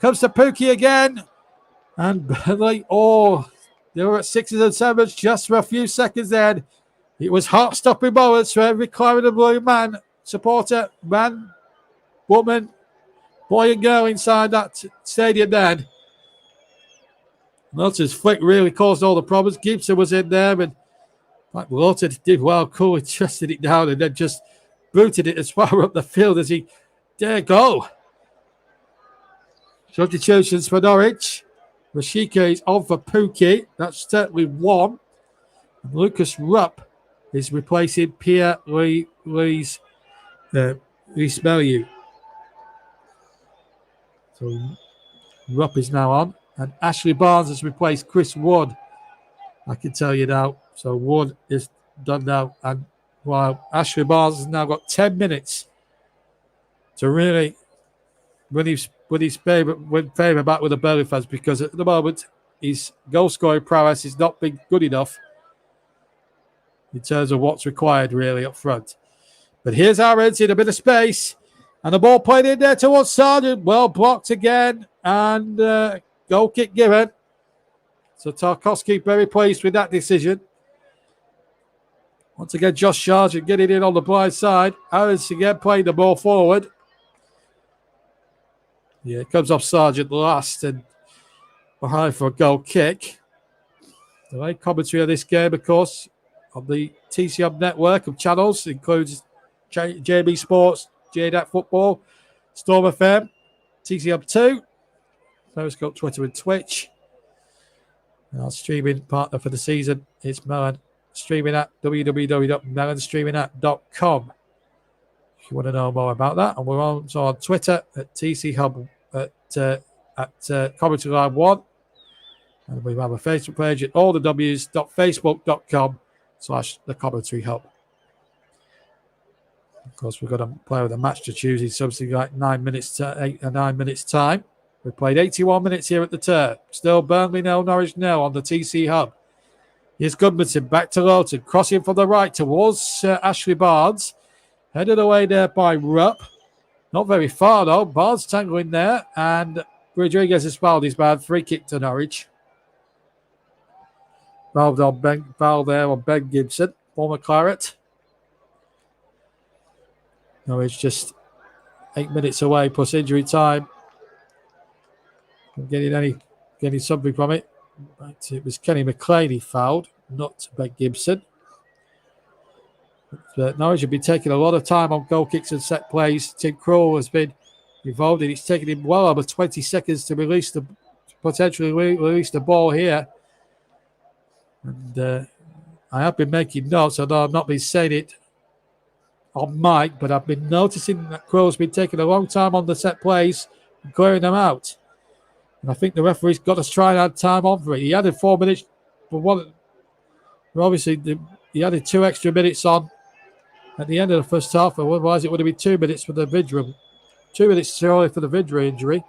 Comes to Pukki again. And Burnley, they were at 6s and 7s just for a few seconds then. It was heart-stopping moments for every Clarendon Blue man, supporter, man, woman, boy and girl inside that stadium then. Lawton's flick really caused all the problems. Gibson was in there, and like Lawton did well, coolly chested it down and then just booted it as far up the field as he dare go. Substitutions for Norwich. Rashika is on for Pukki. That's certainly one. And Lucas Rupp is replacing Pierre-Louis Melieu. So Rupp is now on. And Ashley Barnes has replaced Chris Wood. I can tell you now. So Wood is done now. And while Ashley Barnes has now got 10 minutes to really win his favour back with the Burnley fans, because at the moment his goal scoring prowess has not been good enough in terms of what's required really up front. But here's Aaron's in a bit of space, and the ball played in there towards Sargent. Well blocked again, and goal kick given. So Tarkowski very pleased with that decision. Once again, Josh Sargent getting in on the blind side. Aaron's again playing the ball forward. Yeah, it comes off Sargent last and behind for a goal kick. The live commentary of this game, of course, on the TCM network of channels includes JB Sports, JDAT Football, Storm FM, TCM2, Periscope, Twitter and Twitch. And our streaming partner for the season is Melon, streaming at www.melonstreamingat.com. If you want to know more about that. And we're also on Twitter at TC Hub at Commentary Line 1. And we have a Facebook page at allthews.facebook.com/the Commentary Hub. Of course, we're going to play with a match to choose in something like 9 minutes time. We played 81 minutes here at the Turf. Still Burnley 0, Norwich 0 on the TC Hub. Here's Goodmanson back to Lowton, crossing from the right towards Ashley Barnes. Headed away there by Rupp. Not very far though. Barnes tangling there, and Rodriguez has fouled his man. Free kick to Norwich. Foul there on Ben Gibson, former Claret. Norwich just 8 minutes away plus injury time from getting something from it. Right, it was Kenny McLean he fouled, not Ben Gibson. But Norwich have been taking a lot of time on goal kicks and set plays. Tim Krul has been involved, and it's taken him well over 20 seconds to potentially release the ball here. And I have been making notes, although I've not been saying it on mic, but I've been noticing that Krul's been taking a long time on the set plays and clearing them out. And I think the referee's got to try and add time on for it. He added 4 minutes, but he added 2 extra minutes on at the end of the first half, otherwise it would have been 2 minutes for the Vidra. 2 minutes surely for the Vidra injury.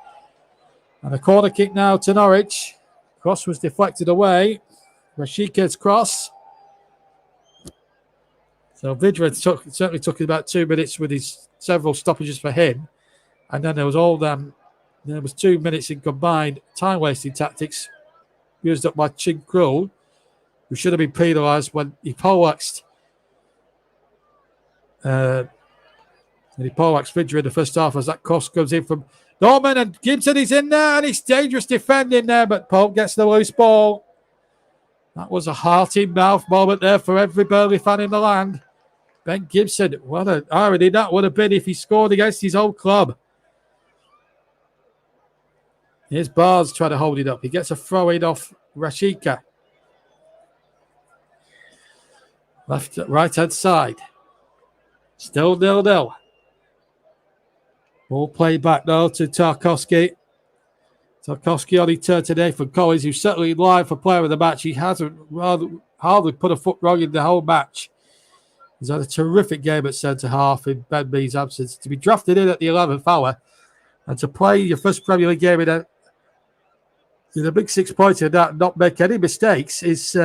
And a corner kick now to Norwich. Cross was deflected away. Rashika's cross. So Vidra certainly took about 2 minutes with his several stoppages for him. And then there was 2 minutes in combined time-wasting tactics used up by Chin Krul, who should have been penalised when he poleaxed Vidra in the first half as that cross comes in from Norman, and Gibson is in there, and it's dangerous defending there, but Pope gets the loose ball. That was a heart-in-mouth moment there for every Burnley fan in the land. Ben Gibson, what an irony that would have been if he scored against his old club. Here's Barnes trying to hold it up. He gets a throw-in off Rashika. Right-hand side. Still 0-0. Ball played back now to Tarkowski. Tarkowski only turned today from Collins, who's certainly in line for player of the match. He hasn't hardly put a foot wrong in the whole match. He's had a terrific game at centre-half in Ben Mee's absence. To be drafted in at the 11th hour and to play your first Premier League game in a big 6 points and not make any mistakes is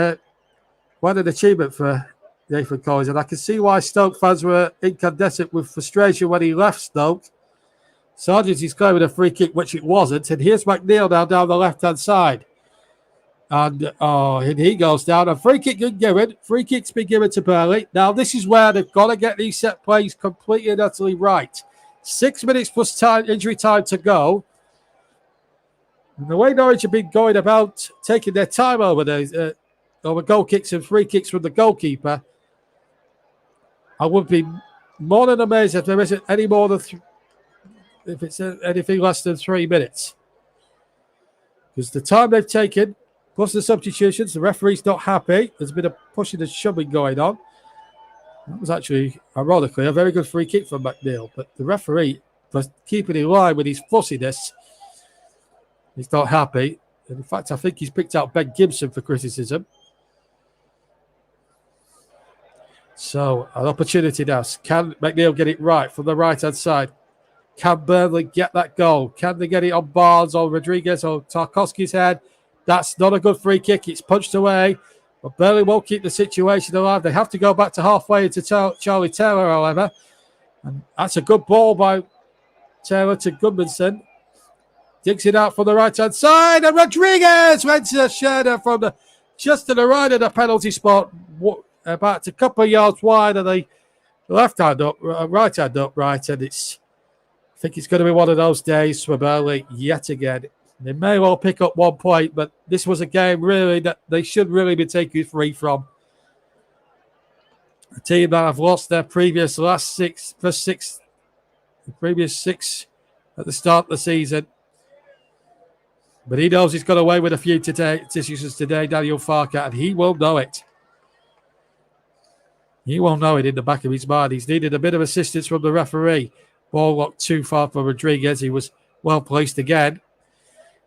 quite an achievement for Nathan Collins. And I can see why Stoke fans were incandescent with frustration when he left Stoke. Sargent is claiming a free kick, which it wasn't. And here's McNeil now down the left-hand side. And he goes down. A free kick given. Free kick's been given to Burnley. Now, this is where they've got to get these set plays completely and utterly right. 6 minutes plus injury time to go. And the way Norwich have been going about taking their time over goal kicks and free kicks from the goalkeeper, I would be more than amazed if there isn't any more than if it's anything less than 3 minutes. Because the time they've taken, plus the substitutions, the referee's not happy. There's been a pushing and shoving going on. That was actually, ironically, a very good free kick from McNeil. But the referee, for keeping in line with his fussiness, he's not happy. And in fact, I think he's picked out Ben Gibson for criticism. So, an opportunity now. Can McNeil get it right from the right-hand side? Can Burnley get that goal? Can they get it on Barnes or Rodriguez or Tarkowski's head? That's not a good free kick. It's punched away. But Burnley won't keep the situation alive. They have to go back to halfway into Charlie Taylor, however. And that's a good ball by Taylor to Goodmanson. Digs it out from the right-hand side. And Rodriguez went to the shadow from just to the right of the penalty spot. About a couple of yards wide of the left hand up, right hand upright. And I think it's going to be one of those days for Burnley yet again. They may well pick up 1 point, but this was a game really that they should really be taking free from. A team that have lost their previous six at the start of the season. But he knows he's got away with a few decisions today, Daniel Farke, and he will know it. He will know it in the back of his mind. He's needed a bit of assistance from the referee. Ball locked too far for Rodriguez. He was well placed again.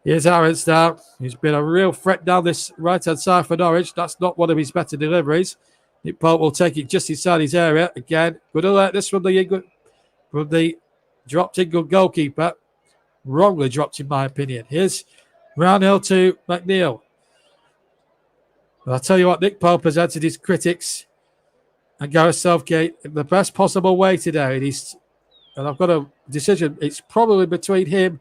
Here's Aarons now. He's been a real threat down this right-hand side for Norwich. That's not one of his better deliveries. Nick Pope will take it just inside his area. Again, good alert this from the dropped-in good goalkeeper. Wrongly dropped, in my opinion. Here's Brownhill to McNeil. But I'll tell you what, Nick Pope has answered his critics and Gareth Southgate in the best possible way today. And I've got a decision. It's probably between him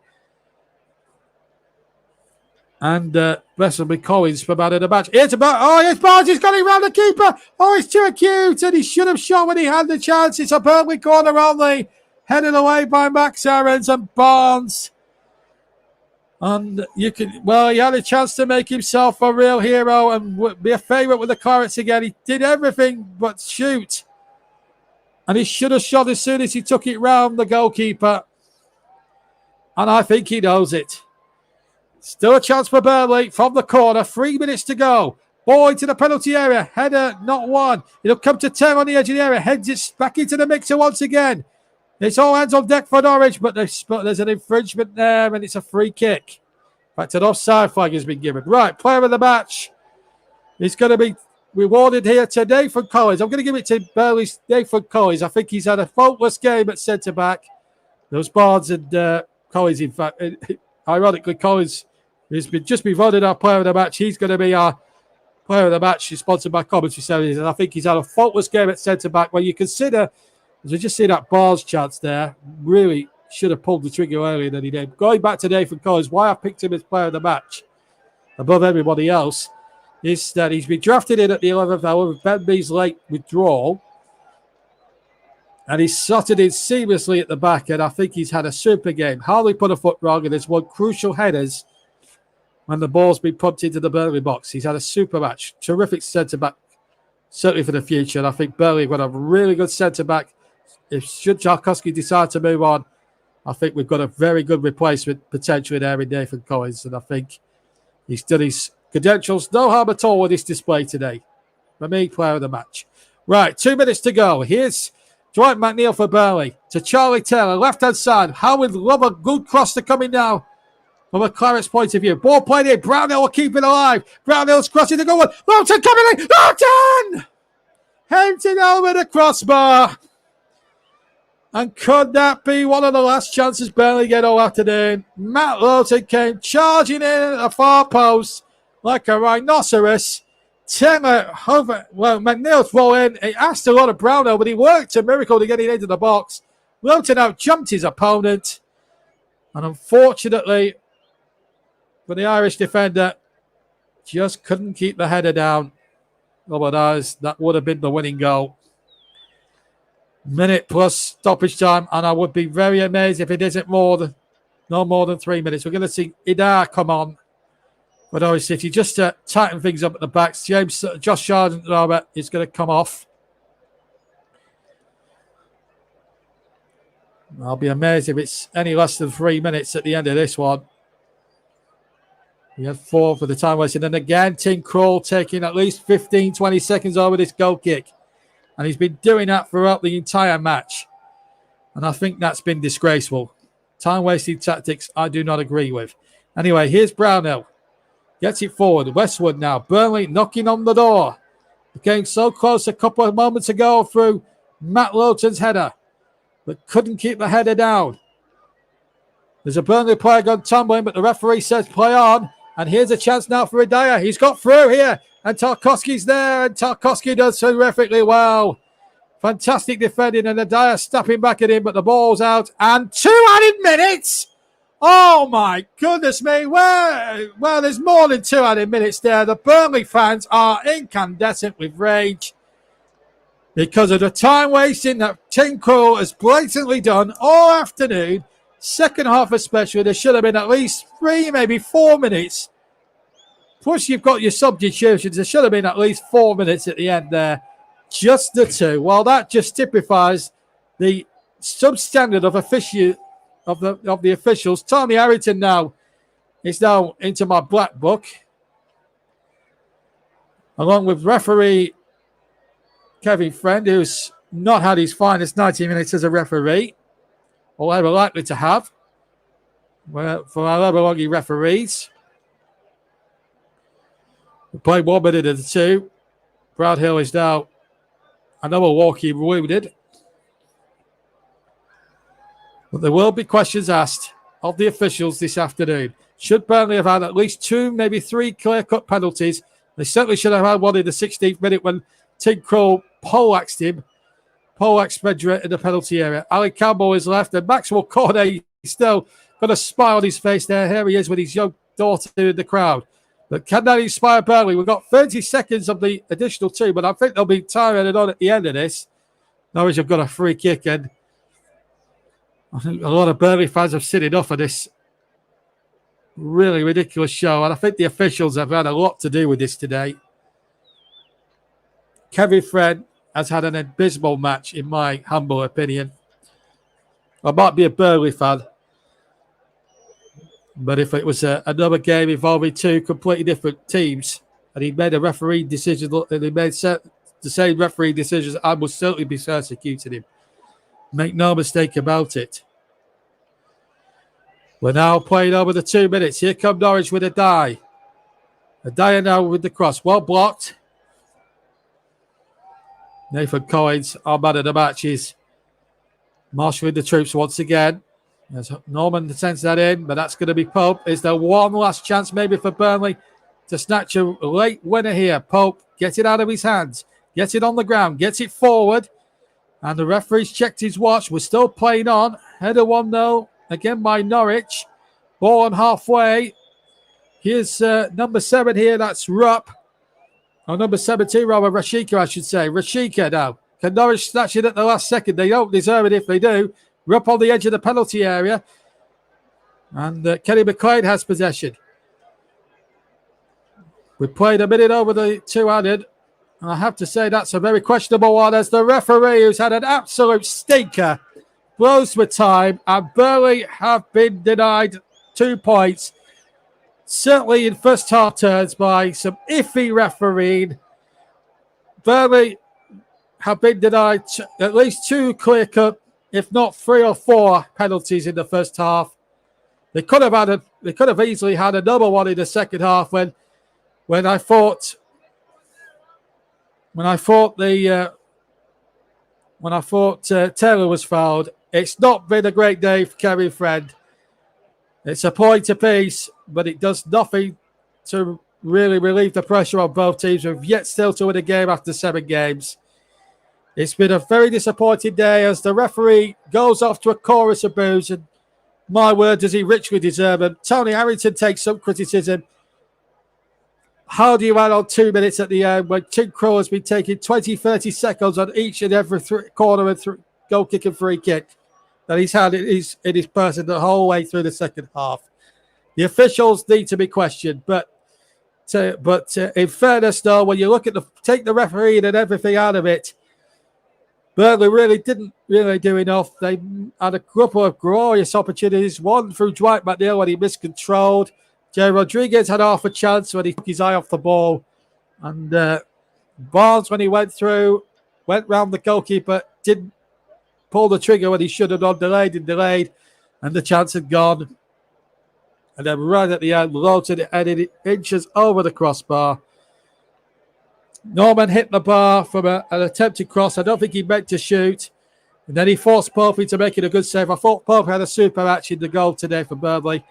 and Wesley Collins for man of the match. Here's Barnes. He's got it round the keeper. Oh, it's too acute. And he should have shot when he had the chance. It's a Burnley corner only. Headed away by Max Aarons and Barnes. And he had a chance to make himself a real hero and be a favourite with the Clarets again. He did everything but shoot. And he should have shot as soon as he took it round the goalkeeper. And I think he knows it. Still a chance for Burnley from the corner. 3 minutes to go. Ball into the penalty area. Header, not one. It'll come to Terry on the edge of the area. Heads it back into the mixer once again. It's all hands on deck for Norwich, but there's an infringement there, and it's a free kick. In fact, an offside flag has been given. Right, player of the match is going to be rewarded here to Nathan Collins. I'm going to give it to Burnley's Nathan Collins. I think he's had a faultless game at centre-back. Those Barnes and Collins, in fact, ironically, Collins has just been voted our player of the match. He's going to be our player of the match. He's sponsored by Commentary Services, and I think he's had a faultless game at centre-back. When you consider, as we just see that Barnes chance there, really should have pulled the trigger earlier than he did. Going back to Nathan Collins, why I picked him as player of the match above everybody else is that he's been drafted in at the 11th hour with Ben Mee's late withdrawal. And he's slotted in seamlessly at the back, and I think he's had a super game. Hardly put a foot wrong, and there's one crucial headers when the ball's been pumped into the Burnley box. He's had a super match. Terrific centre-back, certainly for the future. And I think Burnley got a really good centre-back. Should Tarkowski decide to move on, I think we've got a very good replacement potentially there in Nathan Collins. And I think he's done his credentials. No harm at all with this display today. For me, player of the match. Right, 2 minutes to go. Here's Dwight McNeil for Burnley to Charlie Taylor, left-hand side. How would love a good cross to come in now from a Clarets point of view. Ball played in. Brownhill will keep it alive. Brownhill's crossing the goal. Lowton coming in. Lowton! Henting over the crossbar. And could that be one of the last chances Burnley get all afternoon? Matt Lowton came charging in at the far post like a rhinoceros. Taylor, McNeil throw in. He asked a lot of Brownhill, but he worked a miracle to get it into the box. Lowton out jumped his opponent. And unfortunately, for the Irish defender, just couldn't keep the header down. Otherwise, that would have been the winning goal. Minute plus stoppage time, and I would be very amazed if it isn't no more than 3 minutes. We're going to see Idar come on for Norwich City just to tighten things up at the back. Josh Sargent is going to come off. I'll be amazed if it's any less than 3 minutes at the end of this one. We had 4 for the time wasted. And again, Tim Krul taking at least 15, 20 seconds over this goal kick. And he's been doing that throughout the entire match. And I think that's been disgraceful. Time-wasting tactics I do not agree with. Anyway, here's Brownhill. Gets it forward. Westwood now. Burnley knocking on the door. It came so close a couple of moments ago through Matt Lowton's header, but couldn't keep the header down. There's a Burnley player gone tumbling, but the referee says play on. And here's a chance now for Adaya. He's got through here, and Tarkowski's there, and Tarkowski does terrifically well. Fantastic defending, and Adaya snapping back at him, but the ball's out. And 2 added minutes! Oh my goodness me. Well, there's more than 2 added minutes there. The Burnley fans are incandescent with rage because of the time wasting that Tim Krul has blatantly done all afternoon. Second half especially, there should have been at least 3, maybe 4 minutes. Plus you've got your substitutions. There should have been at least 4 minutes at the end there. Just the 2. Well, that just typifies the substandard of the officials. Tommy Harrington now is now into my black book, along with referee Kevin Friend, who's not had his finest 90 minutes as a referee, or ever likely to have, for our Everlongy referees. We played 1 minute of the 2. Brad Hill is now another walkie wounded. But there will be questions asked of the officials this afternoon. Should Burnley have had at least 2, maybe 3 clear-cut penalties? They certainly should have had one in the 16th minute when Tim Krul poleaxed him. Poleaxed Frederick in the penalty area. Ali Campbell is left, and Maxwell Corday still got a smile on his face there. Here he is with his young daughter in the crowd. But can that inspire Burnley? We've got 30 seconds of the additional 2, but I think they'll be tired on at the end of this. Norwich have got a free kick, and I think a lot of Burnley fans have seen enough of this really ridiculous show, and I think the officials have had a lot to do with this today. Kevin Friend has had an abysmal match, in my humble opinion. I might be a Burnley fan, but if it was another game involving 2 completely different teams, and he made a referee decision, and he made the same referee decisions, I would certainly be persecuting him. Make no mistake about it. We're now playing over the 2 minutes. Here come Norwich with a die. A die now with the cross. Well blocked. Nathan Collins, our man of the match, is marshalling the troops once again. As Norman sends that in, but that's going to be Pope. Is there one last chance maybe for Burnley to snatch a late winner here? Pope gets it out of his hands. Gets it on the ground. Gets it forward. And the referee's checked his watch. We're still playing on. Header 1-0. Again by Norwich. Ball on halfway. Here's number 7 here. That's Rupp. Or number 17, rather. Rashika, I should say. Rashika now. Can Norwich snatch it at the last second? They don't deserve it if they do. Rupp on the edge of the penalty area. And Kenny McLean has possession. We played a minute over the 2 added. And I have to say that's a very questionable one, as the referee, who's had an absolute stinker, blows for time, and Burnley have been denied 2 points. Certainly in first half turns by some iffy refereeing. Burnley have been denied at least 2 clear-cut, if not 3 or 4 penalties in the first half. They could have easily had another one in the second half when I thought Taylor was fouled. It's not been a great day for Kevin Friend. It's a point apiece, but it does nothing to really relieve the pressure on both teams, who have yet still to win a game after 7 games. It's been a very disappointing day as the referee goes off to a chorus of boos, and my word, does he richly deserve them. Tony Harrington takes some criticism. How do you add on 2 minutes at the end when Tim Krul has been taking 20, 30 seconds on each and every corner and goal kick and free kick that he's had in his person the whole way through the second half? The officials need to be questioned, but in fairness, though, when you look at take the referee and everything out of it, Burnley really didn't do enough. They had a couple of glorious opportunities. One through Dwight McNeil when he miscontrolled. Jay Rodriguez had half a chance when he took his eye off the ball. And Barnes, when he went round the goalkeeper, didn't pull the trigger when he should have done, delayed, and the chance had gone. And then right at the end, Lowton headed it inches over the crossbar. Norman hit the bar from an attempted cross. I don't think he meant to shoot. And then he forced Pope into making a good save. I thought Pope had a super match in the goal today for Burnley.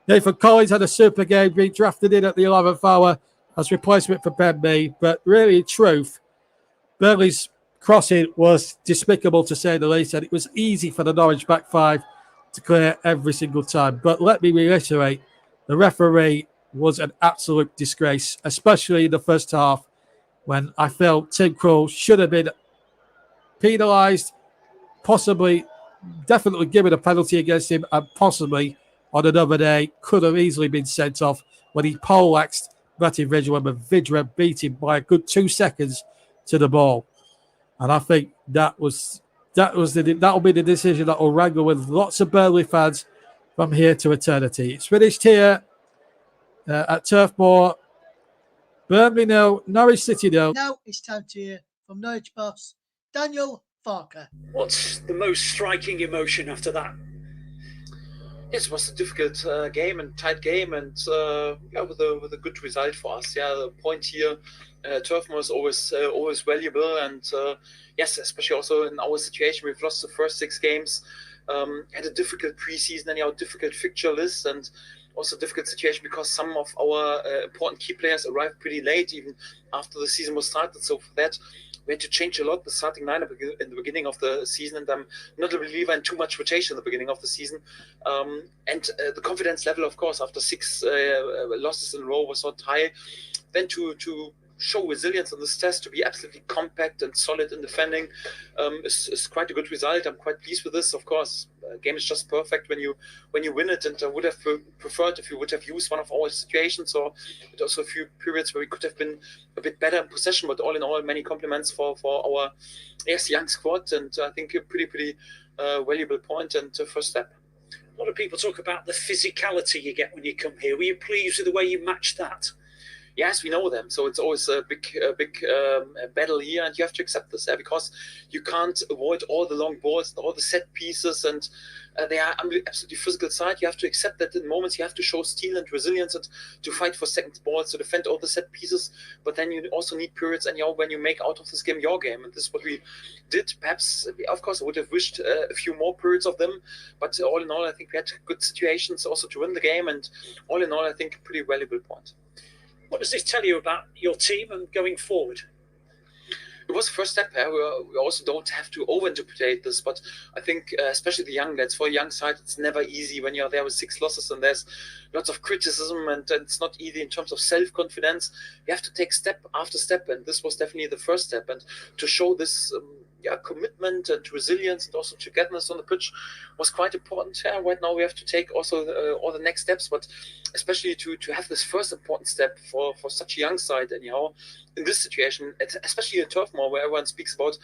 Nathan Collins had a super game, being drafted in at the 11th hour as replacement for Ben Mee. But really, in truth, Burnley's crossing was despicable, to say the least, and it was easy for the Norwich back five to clear every single time. But let me reiterate, the referee was an absolute disgrace, especially in the first half, when I felt Tim Krul should have been penalised, possibly, definitely given a penalty against him, and possibly on another day could have easily been sent off when he poleaxed Martin Vidra when Vidra beat him by a good 2 seconds to the ball. And I think that'll be the decision that will wrangle with lots of Burnley fans from here to eternity. It's finished here at Turf Moor. Burnley 0, Norwich City 0. Now it's time to hear from Norwich boss Daniel Farker. What's the most striking emotion after that? Yes, it was a difficult game and tight game, and with a good result for us. Yeah, the point here, Turf Moor is always valuable, and yes, especially also in our situation, we've lost the first 6 games, had a difficult preseason, and difficult fixture list, and also a difficult situation because some of our important key players arrived pretty late, even after the season was started. So for that, we had to change a lot the starting lineup in the beginning of the season, and I'm not a believer in too much rotation in the beginning of the season. And the confidence level, of course, after 6 losses in a row was not high. Then to show resilience in this test, to be absolutely compact and solid in defending, is quite a good result. I'm quite pleased with this. Of course, game is just perfect when you win it, and I would have preferred if you would have used one of our situations, or also a few periods where we could have been a bit better in possession. But all in all, many compliments for our young squad, and I think a pretty valuable point and first step. A lot of people talk about the physicality you get when you come here. Were you pleased with the way you matched that? Yes, we know them, so it's always a big battle here, and you have to accept this, because you can't avoid all the long balls and all the set pieces, and they are absolutely physical side. You have to accept that in moments you have to show steel and resilience and to fight for second balls, to defend all the set pieces, but then you also need periods and when you make out of this game your game, and this is what we did. Perhaps, of course, I would have wished a few more periods of them, but all in all, I think we had good situations also to win the game, and all in all, I think a pretty valuable point. What does this tell you about your team and going forward? It was the first step. We also don't have to overinterpret this, but I think especially the young lads, for a young side, it's never easy when you're there with 6 losses and there's lots of criticism, and it's not easy in terms of self-confidence. You have to take step after step, and this was definitely the first step. And to show this commitment and resilience and also togetherness on the pitch was quite important. Right now we have to take also all the next steps, but especially to have this first important step for such a young side anyhow in this situation, especially in Turf Moor, where everyone speaks about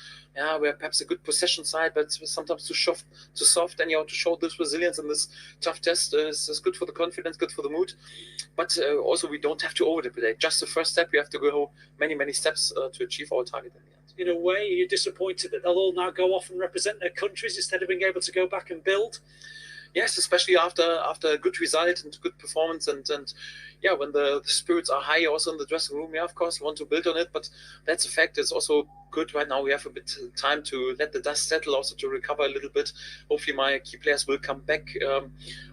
we're perhaps a good possession side, but sometimes too soft anyhow. To show this resilience in this tough test is good for the confidence, good for the mood, but also we don't have to overinterpret. Just the first step, we have to go many steps to achieve our target. In a way, you're disappointed that they'll all now go off and represent their countries instead of being able to go back and build? Yes, especially after a good result and good performance, and when the spirits are high also in the dressing room, of course we want to build on it, but that's a fact. It's also good right now. We have a bit of time to let the dust settle, also to recover a little bit. Hopefully my key players will come back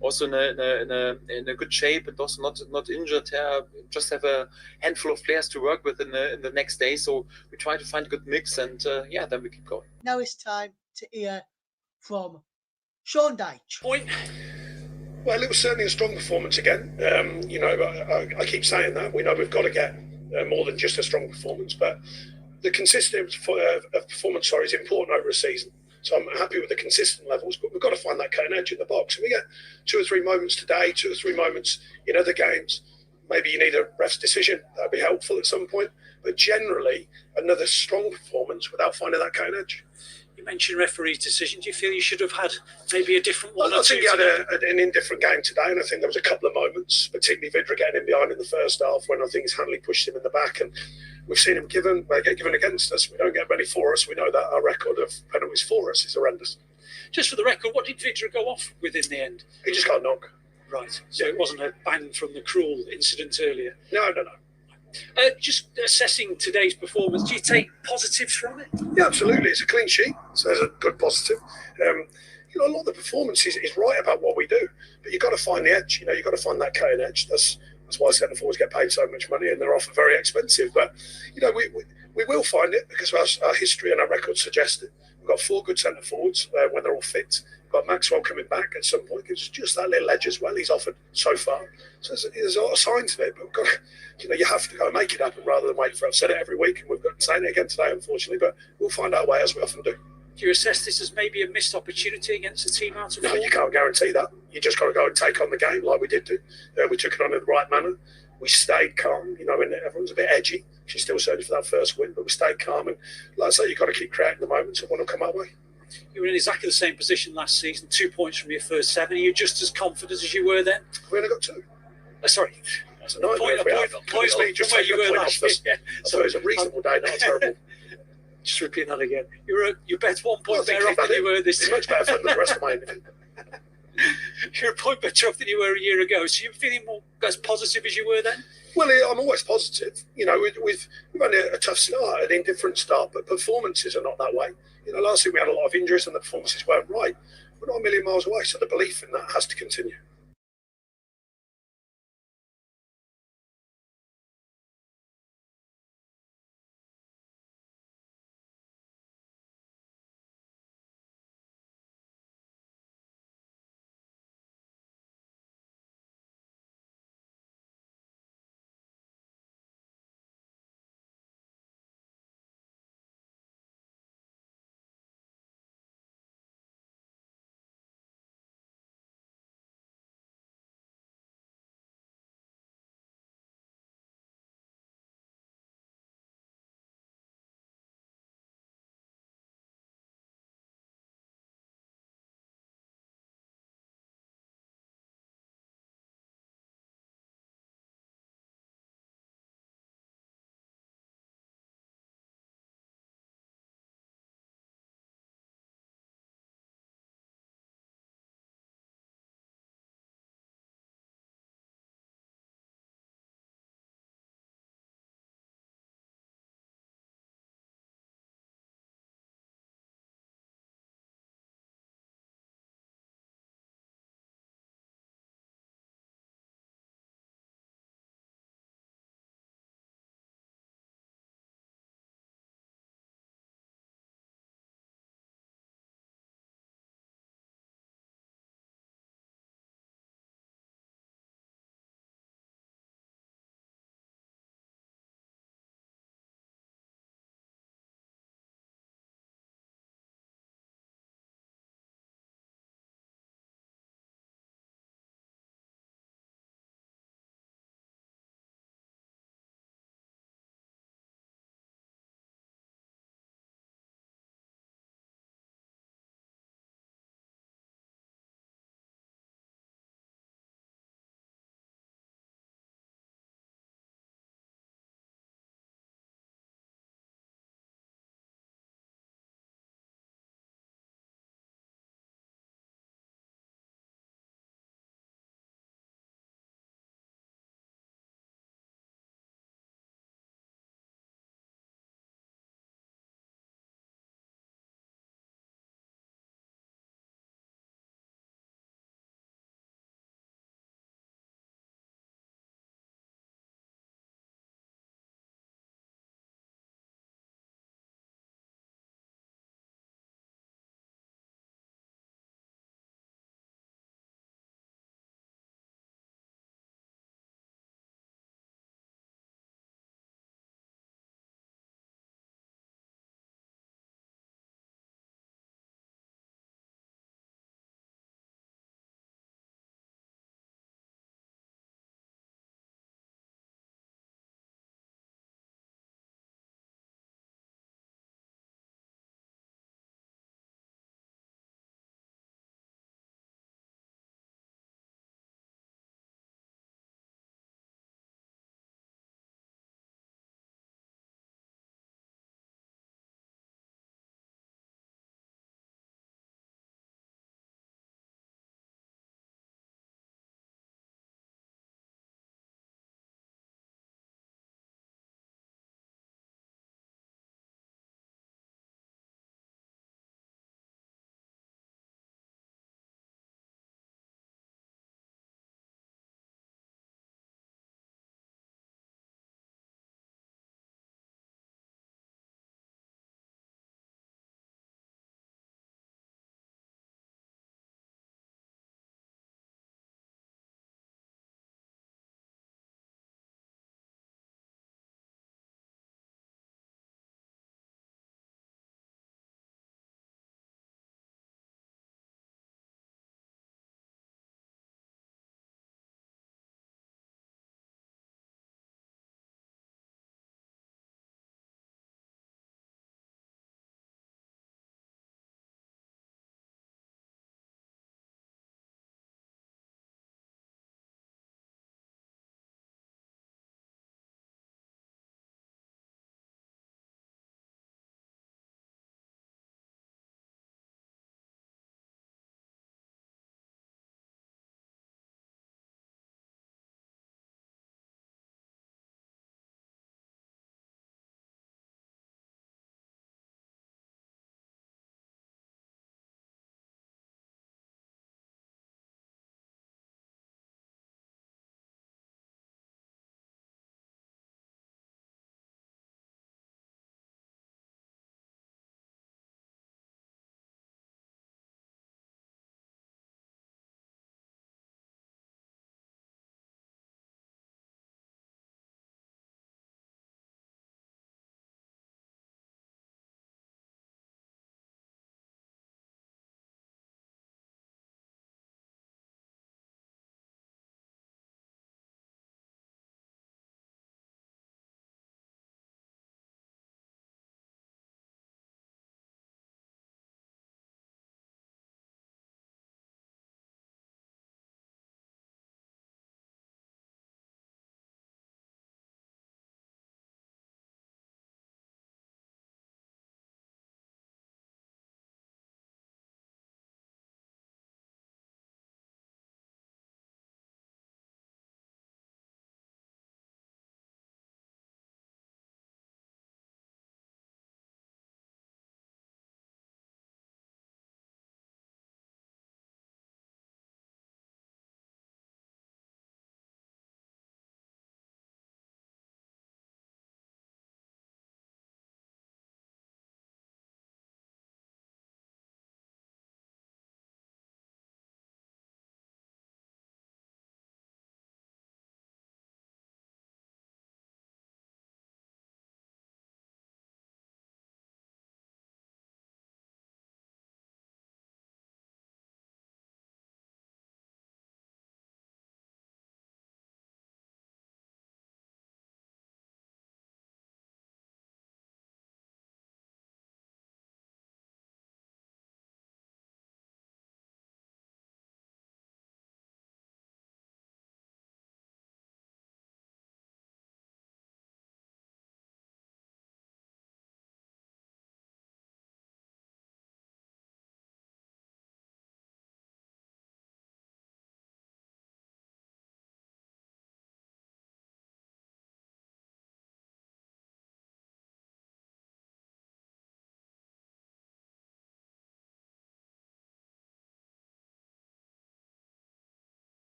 also in a good shape, and also not injured. Just have a handful of players to work with in the next day, so we try to find a good mix, and then we keep going. Now it's time to hear from Sean Dyche. Point. Well, it was certainly a strong performance again. I keep saying that. We know we've got to get more than just a strong performance, but the consistency of performance, is important over a season. So I'm happy with the consistent levels, but we've got to find that cutting edge in the box. If we get 2 or 3 moments today, 2 or 3 moments in other games, maybe you need a ref's decision. That'd be helpful at some point. But generally, another strong performance without finding that cutting edge. You mentioned referee's decision. Do you feel you should have had maybe a different one? I think he had an indifferent game today, and I think there was a couple of moments, particularly Vidra getting in behind in the first half, when I think his handling pushed him in the back, and we've seen him get given against us. We don't get many for us. We know that our record of penalties for us is horrendous. Just for the record, what did Vidra go off with in the end? He just got knocked. Right. So it wasn't a bang from the Krul incident earlier? No. Just assessing today's performance, do you take positives from it? Yeah, absolutely. It's a clean sheet, so there's a good positive. You know, a lot of the performance is right about what we do, but you've got to find the edge. You know, you've got to find that cutting edge. That's why centre forwards get paid so much money and they're often very expensive. But, you know, we will find it because our history and our record suggest it. We've got 4 good centre forwards when they're all fit. We've got Maxwell coming back at some point. It's just that little edge as well he's offered so far. So there's a lot of signs of it, but we've got to, you know, you have to go and make it happen rather than wait for it. I've said it every week and we've got to say it again today, unfortunately, but we'll find our way as we often do. Do you assess this as maybe a missed opportunity against a team out of No, form? you can't guarantee that. You just got to go and take on the game like we did do. We took it on in the right manner. We stayed calm, you know, and everyone's a bit edgy. She's still searching for that first win, but we stayed calm. And like I say, you've got to keep creating the moments and one will come our way. You were in exactly the same position last season, 2 points from your first 7. Are you just as confident as you were then? We only got 2. Sorry. That's a nightmare. Point just where you were last last year. year. I thought it was a reasonable day, not terrible. Just repeat that again. You're bet 1 point I think better off than you were this It's much better than the rest of my interview. You're a point better off than you were a year ago. So you're feeling more as positive as you were then? Well, I'm always positive. You know, we've had a tough start, an indifferent start, but performances are not that way. You know, last year we had a lot of injuries and the performances weren't right. We're not a million miles away, so the belief in that has to continue.